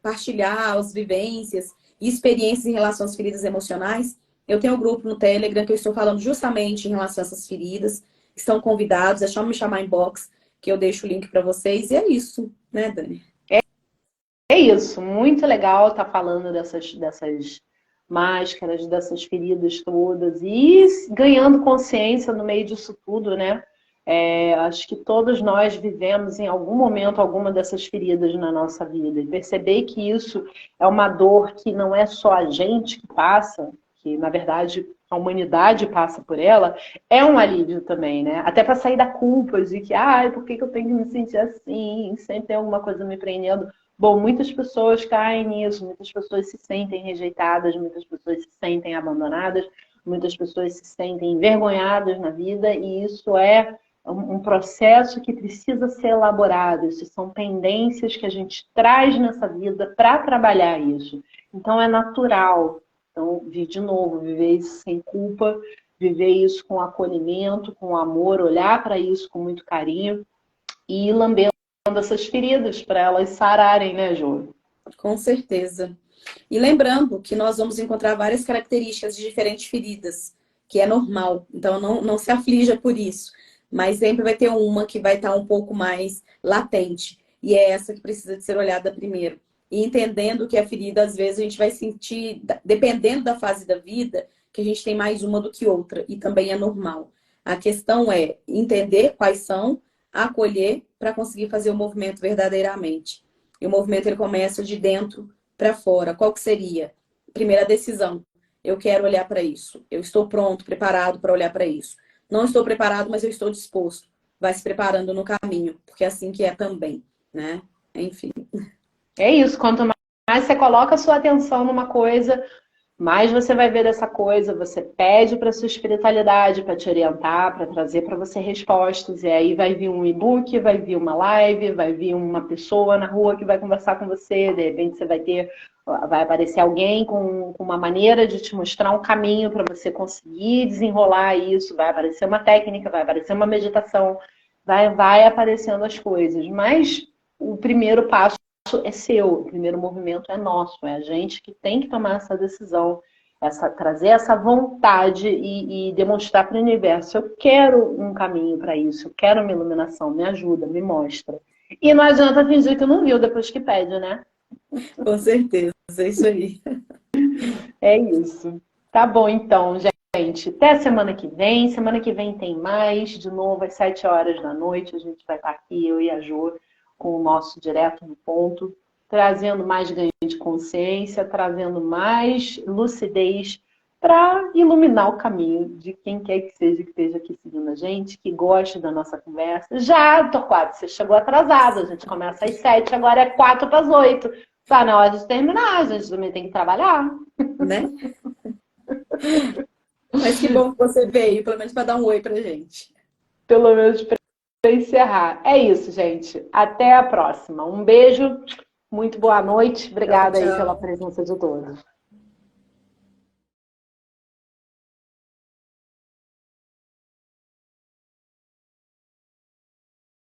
partilhar as vivências e experiências em relação às feridas emocionais, eu tenho um grupo no Telegram que eu estou falando justamente em relação a essas feridas. Estão convidados, é só me chamar em box que eu deixo o link para vocês. E é isso, né, Dani? É isso, muito legal estar falando dessas máscaras, dessas feridas todas e ganhando consciência no meio disso tudo, né? Acho que todos nós vivemos em algum momento alguma dessas feridas na nossa vida. E perceber que isso é uma dor que não é só a gente que passa, que na verdade a humanidade passa por ela, é um alívio também, né? Até para sair da culpa de que, por que eu tenho que me sentir assim? Sempre tem alguma coisa me prendendo. Bom, muitas pessoas caem nisso, muitas pessoas se sentem rejeitadas, muitas pessoas se sentem abandonadas, muitas pessoas se sentem envergonhadas na vida, e isso é um processo que precisa ser elaborado. Isso são pendências que a gente traz nessa vida para trabalhar isso. Então é natural. Então, de novo, viver isso sem culpa, viver isso com acolhimento, com amor, olhar para isso com muito carinho e ir lambendo essas feridas para elas sararem, né, Jô? Com certeza. E lembrando que nós vamos encontrar várias características de diferentes feridas, que é normal. Então, não se aflija por isso. Mas sempre vai ter uma que vai estar um pouco mais latente. E é essa que precisa de ser olhada primeiro. E entendendo que a ferida, às vezes, a gente vai sentir, dependendo da fase da vida, que a gente tem mais uma do que outra. E também é normal. A questão é entender quais são, acolher para conseguir fazer o movimento verdadeiramente. E o movimento ele começa de dentro para fora. Qual que seria? Primeira decisão. Eu quero olhar para isso. Eu estou pronto, preparado para olhar para isso. Não estou preparado, mas eu estou disposto. Vai se preparando no caminho, porque é assim que é também, né? Enfim. É isso. Quanto mais você coloca a sua atenção numa coisa, mais você vai ver dessa coisa, você pede para sua espiritualidade para te orientar, para trazer para você respostas, e aí vai vir um e-book, vai vir uma live, vai vir uma pessoa na rua que vai conversar com você, de repente você vai aparecer alguém com uma maneira de te mostrar um caminho para você conseguir desenrolar isso, vai aparecer uma técnica, vai aparecer uma meditação, vai aparecendo as coisas, mas o primeiro passo é seu, o primeiro movimento é nosso, é a gente que tem que tomar essa decisão, trazer essa vontade e demonstrar para o universo, eu quero um caminho para isso, eu quero uma iluminação, me ajuda, me mostra. E não adianta fingir que não viu depois que pede, né? Com certeza, é isso aí. É isso. Tá bom, então, gente. Até semana que vem. Semana que vem tem mais. De novo, às 7 horas da noite, a gente vai estar aqui, eu e a Jo, com o nosso Direto no Ponto, trazendo mais ganho de consciência, trazendo mais lucidez para iluminar o caminho de quem quer que esteja aqui seguindo a gente, que goste da nossa conversa. Já, Torquato, você chegou atrasado. A gente começa às 7, agora é 4 para as 8. Tá na hora de terminar, a gente também tem que trabalhar. Né? Mas que bom que você veio, pelo menos para dar um oi pra gente. Pelo menos para encerrar. É isso, gente. Até a próxima. Um beijo, muito boa noite. Obrigada Tchau, aí tchau. pela presença de todos.